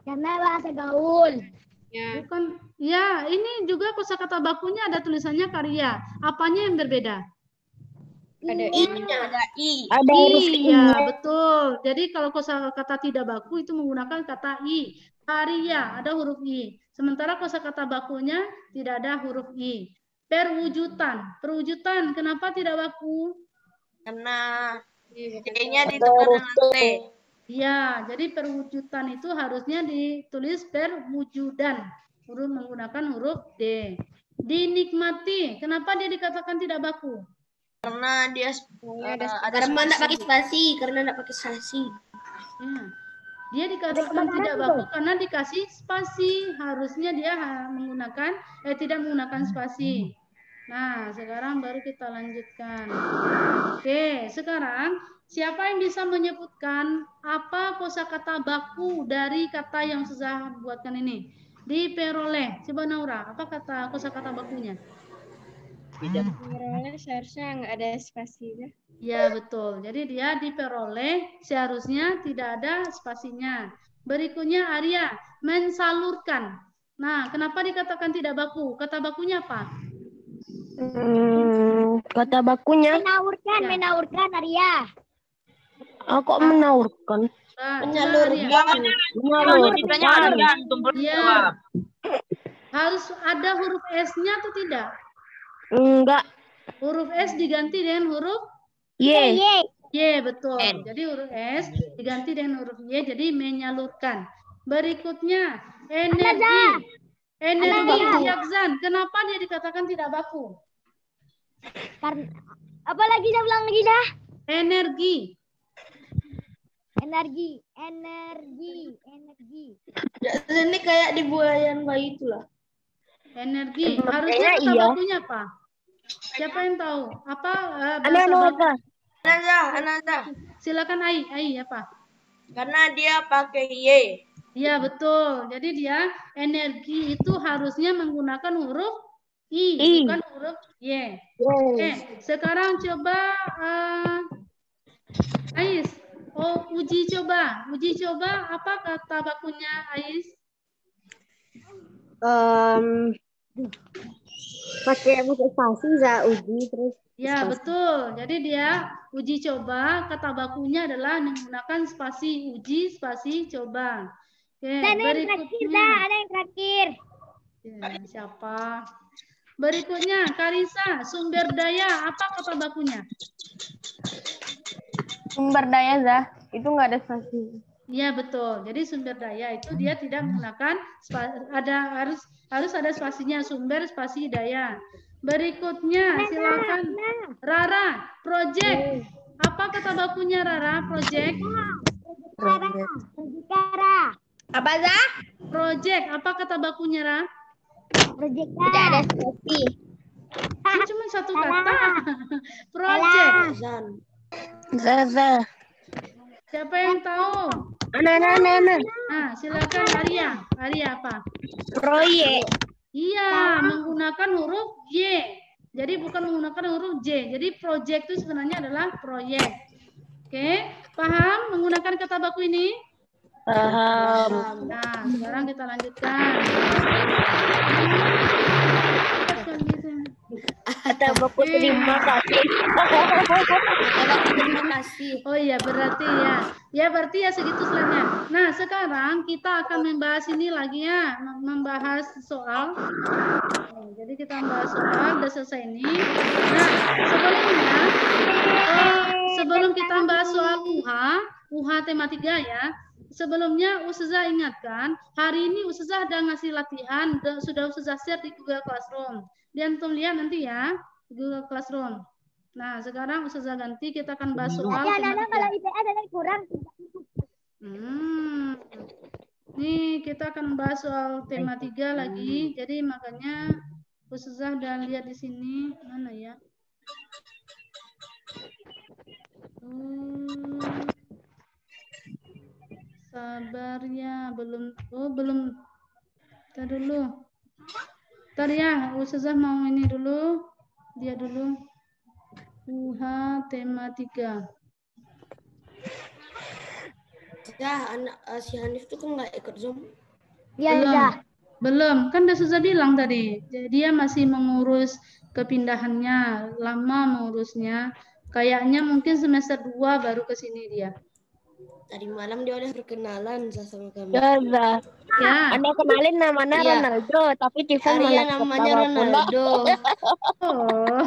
Karena bahasa gaul. Ya. Bukan. Ya, ini juga kosakata bakunya ada tulisannya karya. Apanya yang berbeda? Ada i-nya, ada i. Ada huruf i. Iya, betul. Jadi kalau kosakata tidak baku itu menggunakan kata i. Karya ada huruf i. Sementara kosakata bakunya tidak ada huruf i. Perwujudan. Perwujudan kenapa tidak baku? Karena D-nya ditekan dengan T. Iya, jadi perwujudan itu harusnya ditulis perwujudan. Huruf menggunakan huruf D. Dinikmati. Kenapa dia dikatakan tidak baku? Karena dia ada tidak pakai spasi, karena tidak pakai spasi. Ya. Dia dikatakan tidak baku karena dikasih spasi. Harusnya dia tidak menggunakan spasi. Nah, sekarang baru kita lanjutkan. Oke, sekarang siapa yang bisa menyebutkan apa kosakata baku dari kata yang sudah buatkan ini? Diperoleh. Coba Naura, apa kata kosakata bakunya? Diperoleh seharusnya nggak ada spasinya. Ya, betul. Jadi dia diperoleh seharusnya tidak ada spasinya. Berikutnya Arya, mensalurkan. Nah, kenapa dikatakan tidak baku? Kata bakunya apa? Kata bakunya. Menaurkan, menaurkan Arya. Kok menaurkan? Menyalurkan. Ditanya ada antum belum jawab. Harus ada huruf S-nya atau tidak? Enggak. Huruf S diganti dengan huruf Y. Y, betul. N. Jadi huruf S diganti dengan huruf Y, jadi menyalurkan. Berikutnya, energi. Energi, Yakzan. Kenapa dia dikatakan tidak baku? Karena apa lagi dah ulang lagi dah? Energi. Energi. Ini kayak di buayan bayi itulah. Energi. Harusnya kata bakunya apa? Siapa yang tahu? Apa bahasa baku? Anaza. Silakan Ai apa? Karena dia pakai Y. Iya, betul. Jadi dia energi itu harusnya menggunakan huruf I. Bukan huruf Y. Oke, sekarang coba Ais. Uji coba. Apa kata bakunya Ais? Pakai spasi za uji terus. Ya, betul. Jadi dia uji coba, kata bakunya adalah menggunakan spasi uji, spasi coba. Oke, berikutnya. Ada yang terakhir. Ya, siapa? Berikutnya, Karisa, sumber daya. Apa kata bakunya? Sumber daya Zah, itu nggak ada spasi. Iya, betul. Jadi sumber daya itu dia tidak menggunakan harus ada spasinya, sumber spasi daya. Berikutnya, silakan Rara, project. Apa kata bakunya Rara? Project. Apa Zah? Project. Apa kata bakunya Rara? Project. Tidak ada spasi. Ini cuma satu kata. Project. Zaza. Siapa yang tahu? Ana. Nah, silakan Arya. Arya apa? Proyek. Iya, menggunakan huruf Y. Jadi bukan menggunakan huruf J. Jadi project itu sebenarnya adalah proyek. Oke, paham menggunakan kata baku ini? Paham. Nah, sekarang kita lanjutkan. Kata baku terima kasih. Terima kasih. Oh iya, berarti ya. Ya, berarti ya segitu slide-nya. Nah, sekarang kita akan membahas ini lagi ya, membahas soal. Jadi kita membahas soal, udah selesai ini. Nah, sebelum kita membahas soal UH tema 3 ya. Sebelumnya Ustazah ingatkan, hari ini Ustazah ada ngasih latihan, sudah Ustazah share di Google Classroom. Dan antum lihat nanti ya, Google Classroom. Nah, sekarang Ustazah ganti, kita akan bahas soal tema 3. Kalau IPA ada kurang. Nih, kita akan bahas soal tema 3 lagi. Jadi makanya Ustazah udah lihat di sini. Mana ya? Sabar ya, belum. Ntar dulu. Ntar ya, Ustazah mau ini dulu. Dia dulu. UH tema 3. Anak si Hanif tuh kan nggak ikut Zoom. Belum. Kan udah Ustazah bilang tadi. Dia masih mengurus kepindahannya. Lama mengurusnya. Kayaknya mungkin semester 2 baru ke sini dia. Tadi malam dia udah berkenalan sama kami. Zaza. Ya. Anda kenalin namanya Iya. Ronaldo, tapi Tiffan Arya malah namanya ketawa pula. Ronaldo. Oh.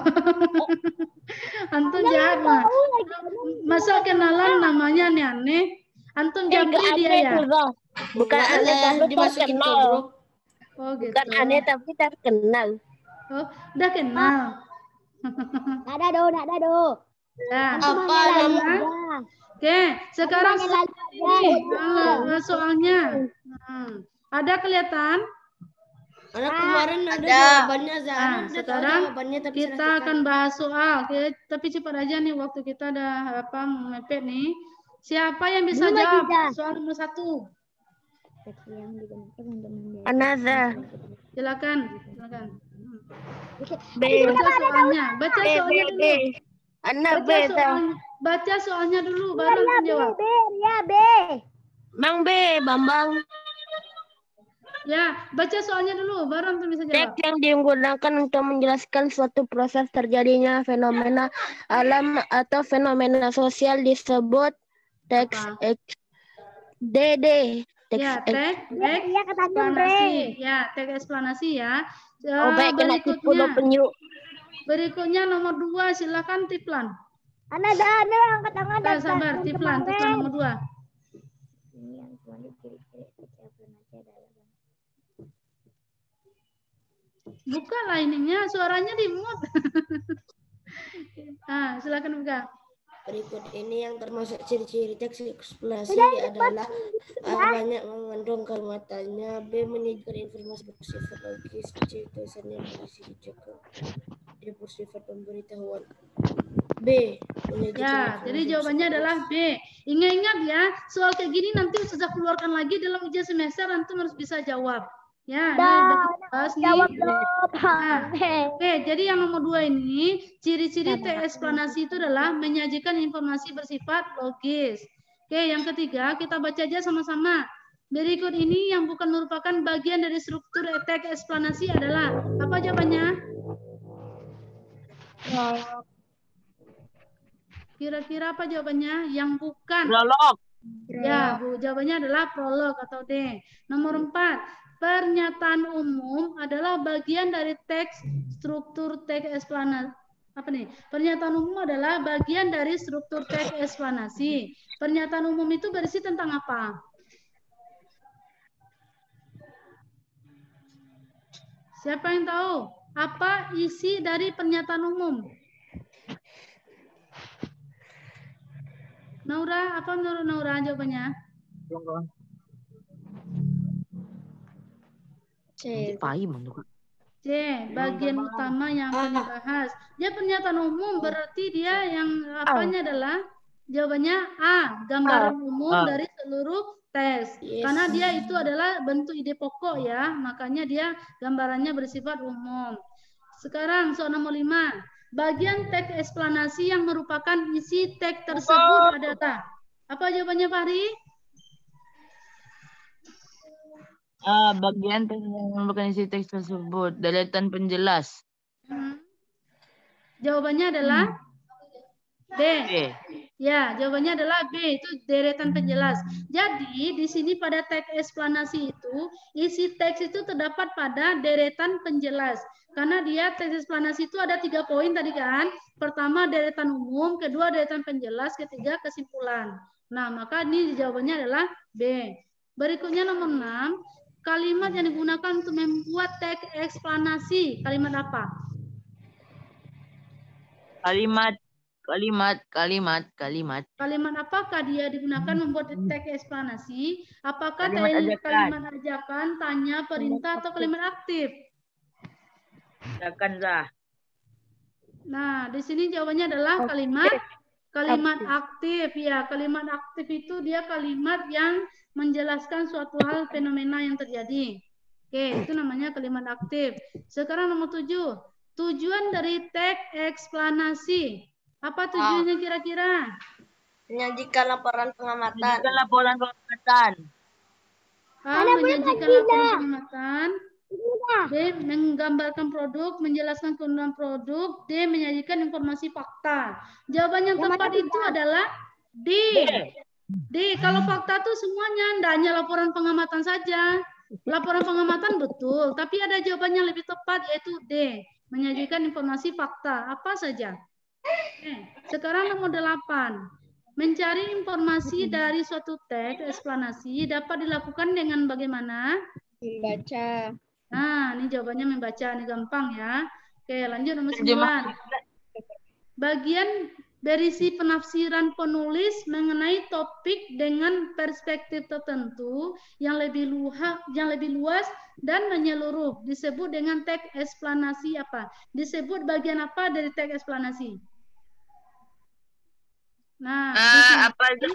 Antum jahat mah. Masa kenalan namanya aneh-aneh. Antum japri dia ya. Bukan aneh tapi dimasukin ke terkenal. grup. Oh gitu. Bukan aneh tapi terkenal. Oh, udah kenal. Ada do. Ya. Apa namanya? Oke, sekarang soalnya. Ada kelihatan? Anak kemarin ada jawabannya Zahra. Nah, sekarang jawabannya, tapi kita akan bahas soal. Oke, tapi cepat aja nih, waktu kita ada mepet nih. Siapa yang bisa jawab soal nomor 1? Anaza. Silakan. B. Baca soalnya dulu. Anak B. Baca soalnya dulu, baru antum jawab. B. Bang B, Bambang. Ya, baca soalnya dulu, baru antum bisa jawab. Teks yang digunakan untuk menjelaskan suatu proses terjadinya fenomena alam atau fenomena sosial disebut teks Apa? DD. Ya, teks Iya katanya eksplanasi. Ya, teks eksplanasi ya. Oh, baik, kena tipu lo penyu. Berikutnya nomor 2, silakan Tiplan. Ana ada angkat tangan Sabar, Tiplan nomor 2. Ini yang kemarin ciri-ciri teks eksplanasi adalah Buka lah ininya, suaranya di mute. Silakan buka. Berikut ini yang termasuk ciri-ciri teks eksplanasi adalah A. Banyak mengandung kalimatnya, B. Menyajikan informasi bersifat logis, C. Tulisannya berisi dijaga, D. bersifat pemberitahuan. B. Ya, jadi jawabannya adalah B. Ingat-ingat ya, soal kayak gini nanti Ustazah keluarkan lagi dalam ujian semester, antum harus bisa jawab. Ya, jawab dong. Oke, jadi yang nomor 2 ini, ciri-ciri teks eksplanasi itu adalah menyajikan informasi bersifat logis. Oke, yang ketiga, kita baca aja sama-sama. Berikut ini yang bukan merupakan bagian dari struktur teks eksplanasi adalah, apa jawabannya? Kira-kira apa jawabannya? Yang bukan. Prolog. Ya, Bu, jawabannya adalah prolog atau D. Nomor 4, pernyataan umum adalah bagian dari teks struktur teks eksplanasi. Apa nih? Pernyataan umum adalah bagian dari struktur teks eksplanasi. Pernyataan umum itu berisi tentang apa? Siapa yang tahu? Apa isi dari pernyataan umum? Naura, apa menurut Naura jawabannya? C. Bagian utama yang akan dibahas. Dia pernyataan umum, berarti dia yang apanya adalah jawabannya A, gambaran umum dari seluruh teks. Karena dia itu adalah bentuk ide pokok ya, makanya dia gambarannya bersifat umum. Sekarang soal nomor 5. Bagian teks eksplanasi yang merupakan isi teks tersebut adalah apa jawabannya, Fahri? Bagian teks yang merupakan isi teks tersebut, deretan penjelas. Jawabannya adalah B. Ya, jawabannya adalah B, itu deretan penjelas. Jadi, di sini pada teks eksplanasi itu, isi teks itu terdapat pada deretan penjelas. Karena dia teks eksplanasi itu ada 3 poin tadi kan. Pertama, deretan umum, kedua, deretan penjelas, ketiga, kesimpulan. Nah, maka ini jawabannya adalah B. Berikutnya nomor 6, kalimat yang digunakan untuk membuat teks eksplanasi. Kalimat apa? Kalimat apakah dia digunakan membuat teks eksplanasi? Apakah kalimat ajakan, tanya, perintah, atau kalimat aktif? Ajakan, Zah. Nah, di sini jawabannya adalah kalimat aktif. Ya, kalimat aktif itu dia kalimat yang menjelaskan suatu hal fenomena yang terjadi. Oke, itu namanya kalimat aktif. Sekarang nomor 7. Tujuan dari teks eksplanasi. Apa tujuannya kira-kira? Menyajikan laporan pengamatan. Menyajikan laporan pengamatan. Menyajikan laporan pengamatan. B. Menggambarkan produk, menjelaskan keunggulan produk. D. Menyajikan informasi fakta. Jawaban yang tepat itu adalah D. D. Kalau fakta tuh semuanya, tidak hanya laporan pengamatan saja. Laporan pengamatan betul, tapi ada jawabannya lebih tepat yaitu D. Menyajikan informasi fakta, apa saja. Sekarang nomor 8. Mencari informasi dari suatu teks eksplanasi dapat dilakukan dengan bagaimana? Membaca. Nah, ini jawabannya membaca, ini gampang ya. Oke, lanjut nomor 9. Bagian berisi penafsiran penulis mengenai topik dengan perspektif tertentu yang lebih luas dan menyeluruh disebut dengan teks eksplanasi apa? Disebut bagian apa dari teks eksplanasi? Nah, apa itu?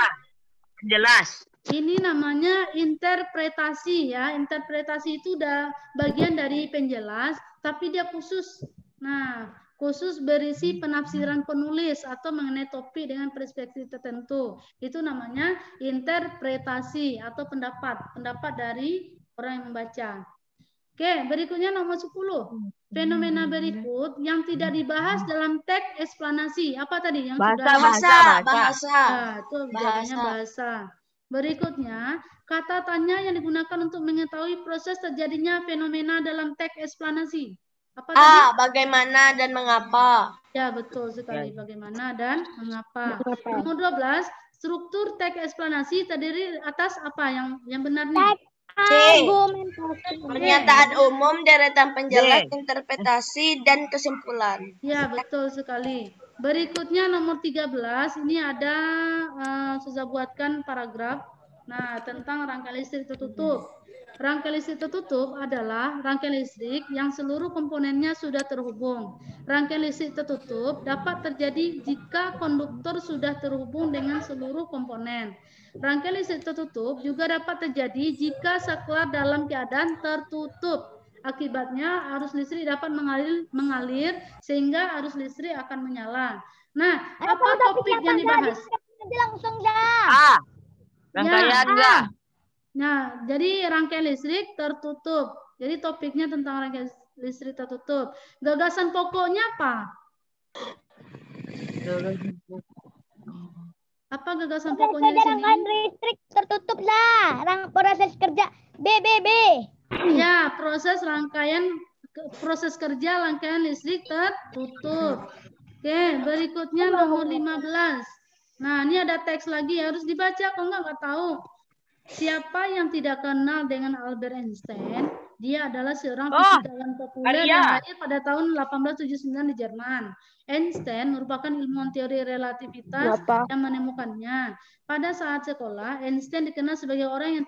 Jelas. Ini namanya interpretasi ya. Interpretasi itu udah bagian dari penjelas, tapi dia khusus. Nah, khusus berisi penafsiran penulis atau mengenai topik dengan perspektif tertentu. Itu namanya interpretasi atau pendapat dari orang yang membaca. Oke, berikutnya nomor 10. Fenomena berikut yang tidak dibahas dalam teks eksplanasi. Apa tadi yang sudah? Bahasa. Ya, itu jawabannya bahasa. Berikutnya, kata tanya yang digunakan untuk mengetahui proses terjadinya fenomena dalam teks eksplanasi. Apa tadi? Bagaimana dan mengapa. Ya, betul sekali. Bagaimana dan mengapa. Nomor 12, struktur teks eksplanasi terdiri atas apa yang benar nih? Pernyataan umum, deretan penjelas, interpretasi, dan kesimpulan. Ya, betul sekali. Berikutnya nomor 13, ini ada saya buatkan paragraf. Nah, tentang rangkaian listrik tertutup. Rangkaian listrik tertutup adalah rangkaian listrik yang seluruh komponennya sudah terhubung. Rangkaian listrik tertutup dapat terjadi jika konduktor sudah terhubung dengan seluruh komponen. Rangkaian listrik tertutup juga dapat terjadi jika saklar dalam keadaan tertutup. Akibatnya arus listrik dapat mengalir sehingga arus listrik akan menyala. Nah, apa topik yang dibahas? Langsung dah. Rangkaian dah. Nah, jadi rangkaian listrik tertutup. Jadi topiknya tentang rangkaian listrik tertutup. Gagasan pokoknya apa? Apa gagasan pokoknya di sini? Rangkaian listrik tertutup lah. Proses kerja B. Ya, proses kerja rangkaian listrik tertutup. Oke, berikutnya nomor 15. Nah, ini ada teks lagi, harus dibaca kalau nggak tahu. Siapa yang tidak kenal dengan Albert Einstein? Dia adalah seorang fisikawan populer yang lahir pada tahun 1879 di Jerman. Einstein merupakan ilmuwan teori relativitas yang menemukannya. Pada saat sekolah, Einstein dikenal sebagai orang yang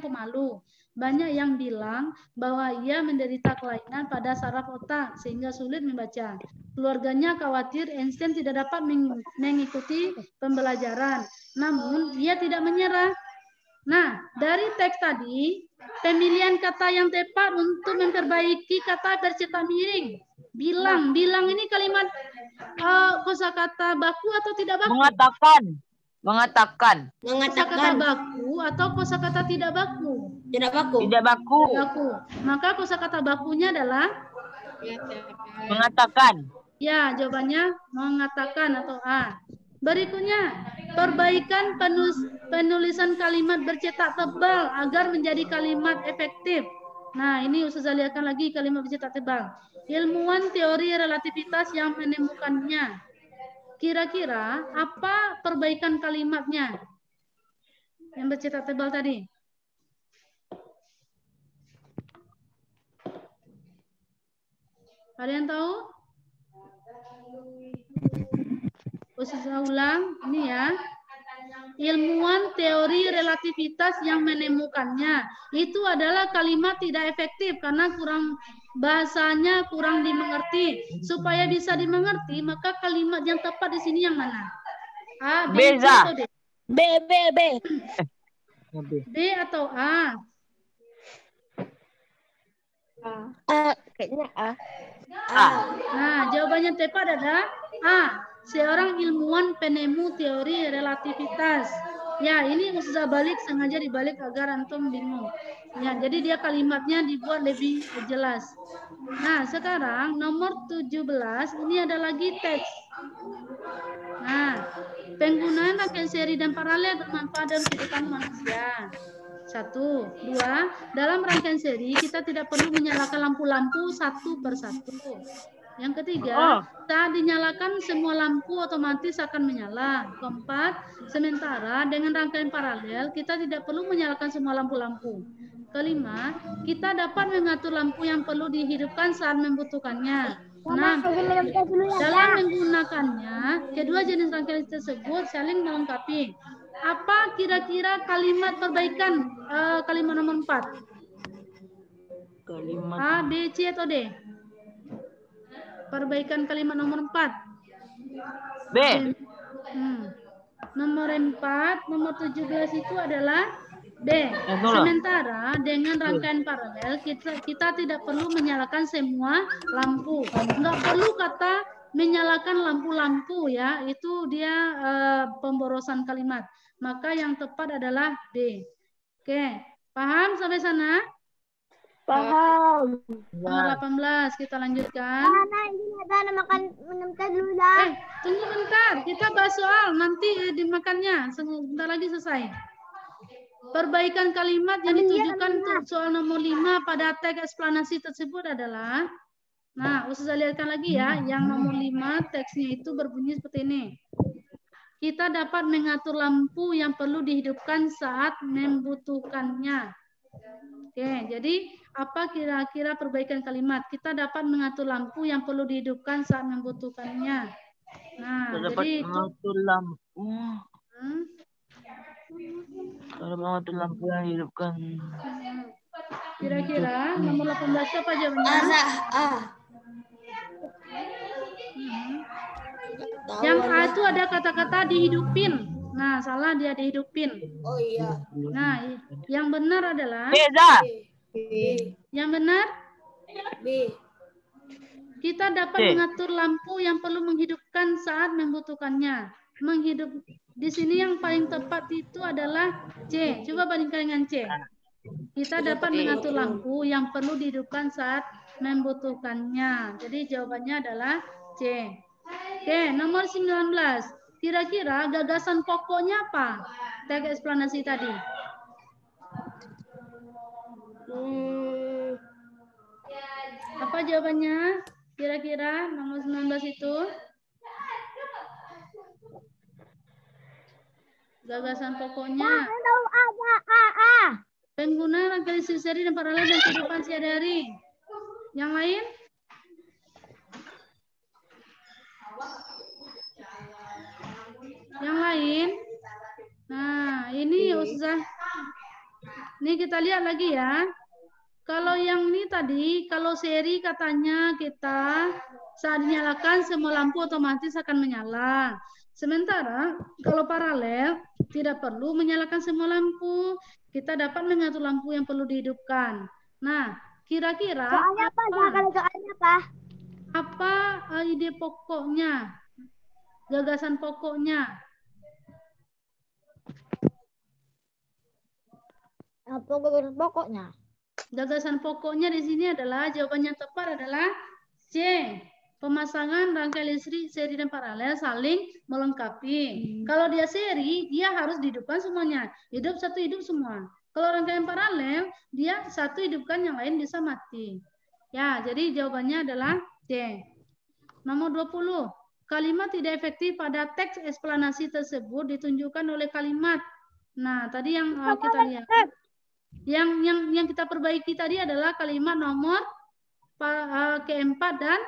pemalu. Banyak yang bilang bahwa ia menderita kelainan pada saraf otak sehingga sulit membaca. Keluarganya khawatir Einstein tidak dapat mengikuti pembelajaran, namun ia tidak menyerah. Nah, dari teks tadi, pemilihan kata yang tepat untuk memperbaiki kata bercetak miring. Bilang ini kalimat kosakata baku atau tidak baku? Mengatakan. Kosakata baku atau kosakata tidak baku? Tidak baku. Tidak baku. Maka kosakata bakunya adalah mengatakan. Ya, jawabannya mengatakan atau A. Berikutnya, perbaikan penulisan kalimat bercetak tebal agar menjadi kalimat efektif. Nah, ini saya lihatkan lagi kalimat bercetak tebal. Ilmuwan teori relativitas yang menemukannya. Kira-kira apa perbaikan kalimatnya? Yang bercetak tebal tadi. Ada yang tahu? Saya ulang, ini ya. Ilmuwan teori relativitas yang menemukannya. Itu adalah kalimat tidak efektif karena bahasanya kurang dimengerti. Supaya bisa dimengerti, maka kalimat yang tepat di sini yang mana? A, B, C atau D? B. B atau A? Kayaknya A. Nah, jawabannya tepat adalah A. Seorang ilmuwan penemu teori relativitas. Ya, ini Ustazah balik sengaja dibalik agar antum bingung. Ya, jadi dia kalimatnya dibuat lebih jelas. Nah, sekarang nomor 17 ini ada lagi teks. Nah, penggunaan rangkaian seri dan paralel bermanfaat dalam kehidupan manusia. 1, 2, dalam rangkaian seri kita tidak perlu menyalakan lampu-lampu satu persatu. Yang ketiga, saat dinyalakan semua lampu otomatis akan menyala. Keempat, sementara dengan rangkaian paralel kita tidak perlu menyalakan semua lampu-lampu. Kelima, kita dapat mengatur lampu yang perlu dihidupkan saat membutuhkannya. 6, dalam menggunakannya, kedua jenis rangkaian tersebut saling melengkapi. Apa kira-kira kalimat perbaikan kalimat nomor 4? A, B, C atau D? Perbaikan kalimat nomor 4. B. Nomor 4, nomor 17 itu adalah B. Sementara dengan rangkaian paralel kita tidak perlu menyalakan semua lampu. Enggak perlu kata menyalakan lampu-lampu ya. Itu dia pemborosan kalimat. Maka yang tepat adalah D. Oke. Paham sampai sana? Paham. Nomor 18 kita lanjutkan. Nah, ini ada makan minum teh dulu dah. Tunggu bentar, kita bahas soal nanti dimakannya. Sebentar lagi selesai. Perbaikan kalimat yang ditujukan untuk soal nomor 5 pada teks eksplanasi tersebut adalah, nah, Ustazah lihatkan lagi ya, yang nomor 5 teksnya itu berbunyi seperti ini. Kita dapat mengatur lampu yang perlu dihidupkan saat membutuhkannya. Oke, jadi apa kira-kira perbaikan kalimat? Kita dapat mengatur lampu yang perlu dihidupkan saat membutuhkannya. Nah, jadi itu mengatur lampu. Kalau mengatur lampu yang dihidupkan. Kira-kira nomor 18 apa jawabannya? Yang A itu ada kata-kata dihidupin. Nah, salah dia dihidupin. Oh iya. Nah, yang benar adalah Beza. yang benar B. kita dapat mengatur lampu yang perlu menghidupkan saat membutuhkannya. Menghidup di sini yang paling tepat itu adalah C. Coba bandingkan dengan C. Kita dapat mengatur lampu yang perlu dihidupkan saat membutuhkannya. Jadi jawabannya adalah C. Oke, nomor 19. Kira-kira gagasan pokoknya apa? Teks eksplanasi tadi. Apa jawabannya? Kira-kira nomor 19 itu? Gagasan pokoknya. Tahu ada A. Penggunaan rangkaian seri dan paralel dan kehidupan sehari-hari. Yang lain? Yang lain? Nah, ini Ustazah. Ini kita lihat lagi ya. Kalau yang ini tadi, kalau seri katanya kita saat dinyalakan semua lampu otomatis akan menyala. Sementara kalau paralel tidak perlu menyalakan semua lampu. Kita dapat mengatur lampu yang perlu dihidupkan. Nah, kira-kira Soalnya apa? Kalau soalnya apa? Apa ide pokoknya? Gagasan pokoknya? Apa gagasan pokoknya? Gagasan pokoknya di sini adalah jawaban yang tepat adalah C. Pemasangan rangkaian listrik seri dan paralel saling melengkapi. Kalau dia seri, dia harus dihidupkan semuanya. Hidup satu, hidup semua. Kalau rangkaian paralel, dia satu hidupkan, yang lain bisa mati. Ya, jadi jawabannya adalah C. Nomor 20. Kalimat tidak efektif pada teks eksplanasi tersebut ditunjukkan oleh kalimat. Nah, tadi yang kita lihat. Yang kita perbaiki tadi adalah kalimat nomor keempat dan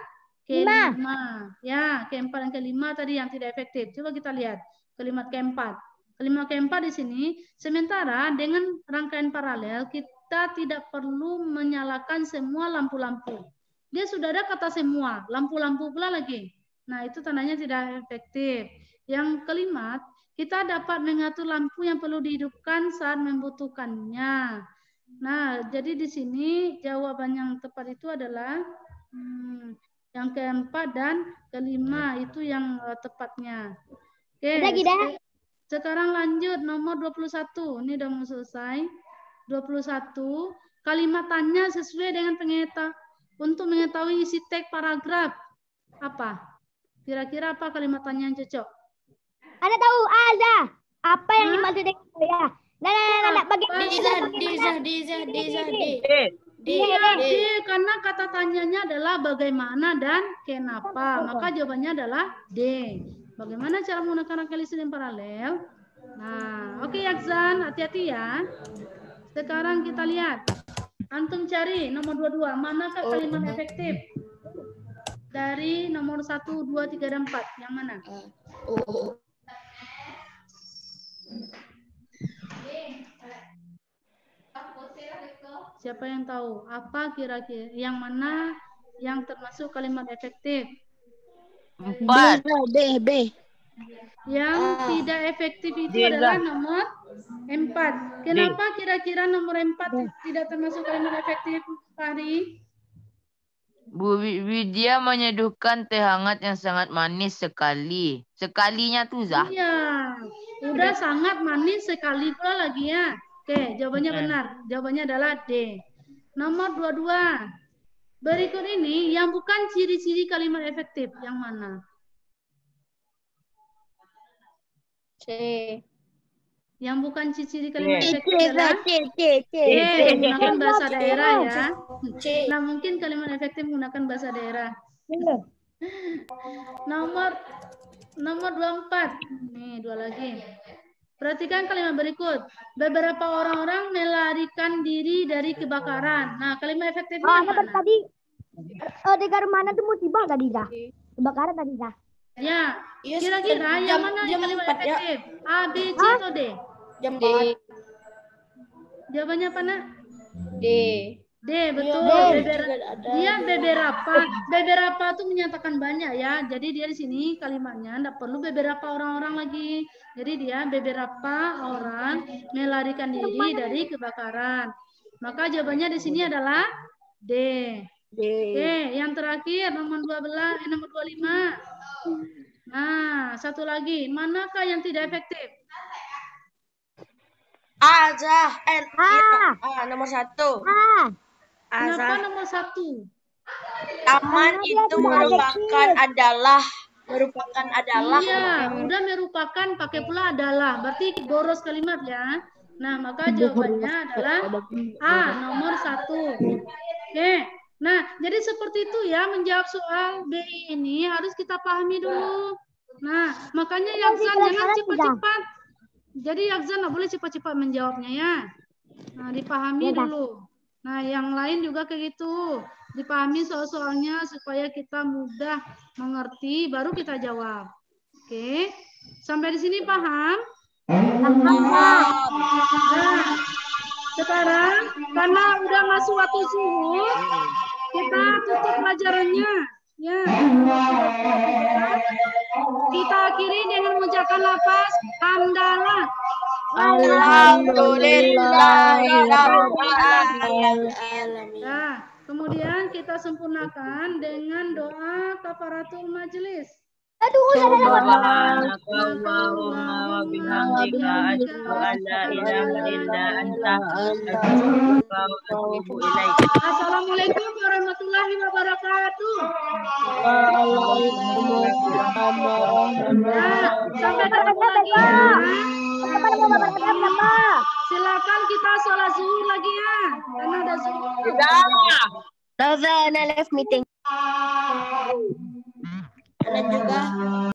kelima. Ya, keempat dan kelima tadi yang tidak efektif. Coba kita lihat kalimat keempat. Kalimat keempat di sini, sementara dengan rangkaian paralel kita tidak perlu menyalakan semua lampu-lampu. Dia sudah ada kata semua, lampu-lampu pula lagi. Nah, itu tandanya tidak efektif. Yang kelima, kita dapat mengatur lampu yang perlu dihidupkan saat membutuhkannya. Nah, jadi di sini jawaban yang tepat itu adalah yang keempat dan kelima, itu yang tepatnya. Oke, sekarang lanjut nomor 21. Ini udah mau selesai. 21. Kalimat tanya sesuai dengan untuk mengetahui isi teks paragraf. Apa? Kira-kira apa kalimat tanya yang cocok? Ada tahu, ada. Apa yang dimaksud dengan ya? Nah, karena kata tanyanya adalah bagaimana dan kenapa. Maka jawabannya adalah D. Bagaimana cara menggunakan rangkaian listrik dan paralel? Nah, oke Yakzan, hati-hati ya. Sekarang kita lihat. Antum cari nomor 22. Manakah kalimat efektif? Dari nomor 1, 2, 3, dan 4. Yang mana? Siapa yang tahu? Apa kira-kira yang mana yang termasuk kalimat efektif? 4. B. Yang tidak efektif itu adalah nomor 4. Kenapa kira-kira nomor 4 tidak termasuk kalimat efektif, Fahri? Bu Widya menyeduhkan teh hangat yang sangat manis sekali. Sekalinya tuh, Zah. Iya. Udah sangat manis sekali pula lagi ya. Oke, jawabannya benar. Jawabannya adalah D. Nomor 22. Berikut ini yang bukan ciri-ciri kalimat efektif. Yang mana? C. Yang bukan ciri-ciri kalimat efektif C. adalah C. menggunakan bahasa daerah ya. C. Nah, mungkin kalimat efektif menggunakan bahasa daerah. Nomor 24. Nih, 2 lagi. Perhatikan kalimat berikut. Beberapa orang-orang melarikan diri dari kebakaran. Nah, kalimat efektifnya yang mana? Tadi negara mana tuh musibah tadi dah? Kebakaran tadi dah. Ya, Iya, kira-kira yang jam- mana jam kalimat 4 ya. efektif? A, B, C, atau D? Jam 4. Jawabannya apa, Nak? D. D, betul. Dia beberapa. Beberapa itu menyatakan banyak ya. Jadi dia di sini kalimatnya tidak perlu beberapa orang-orang lagi. Jadi dia beberapa orang melarikan diri dari kebakaran. Maka jawabannya di sini adalah D. Oke, yang terakhir nomor 12, nomor 25. Nah, satu lagi. Manakah yang tidak efektif? Nomor 1. Kenapa nomor 1? Taman itu merupakan adalah. Iya, udah merupakan pakai pula adalah. Berarti boros kalimat ya. Nah, maka jawabannya adalah A, nomor 1. Oke. Nah, jadi seperti itu ya, menjawab soal BI ini harus kita pahami dulu. Nah, makanya Yakzan jangan cepat-cepat. Jadi Yakzan nggak boleh cepat-cepat menjawabnya ya. Nah, dipahami dulu. Nah, yang lain juga kayak gitu. Dipahami soal-soalnya supaya kita mudah mengerti, baru kita jawab. Oke. Sampai di sini paham? Nah, sekarang karena udah masuk waktu zuhur, kita tutup pelajarannya. Ya. Kita akhiri dengan mengucapkan lafaz hamdalah. Nah, kemudian kita sempurnakan dengan doa kafaratul majelis. Subhanakallahumma wa bihamdika asyhadu an la ilaha illa anta astaghfiruka wa atubu ilaik. Assalamualaikum warahmatullahi wabarakatuh. Nah, sampai ketemu lagi ya. Silakan kita sholat zuhur lagi ya. Karena ada zuhur. Live meeting. Ada juga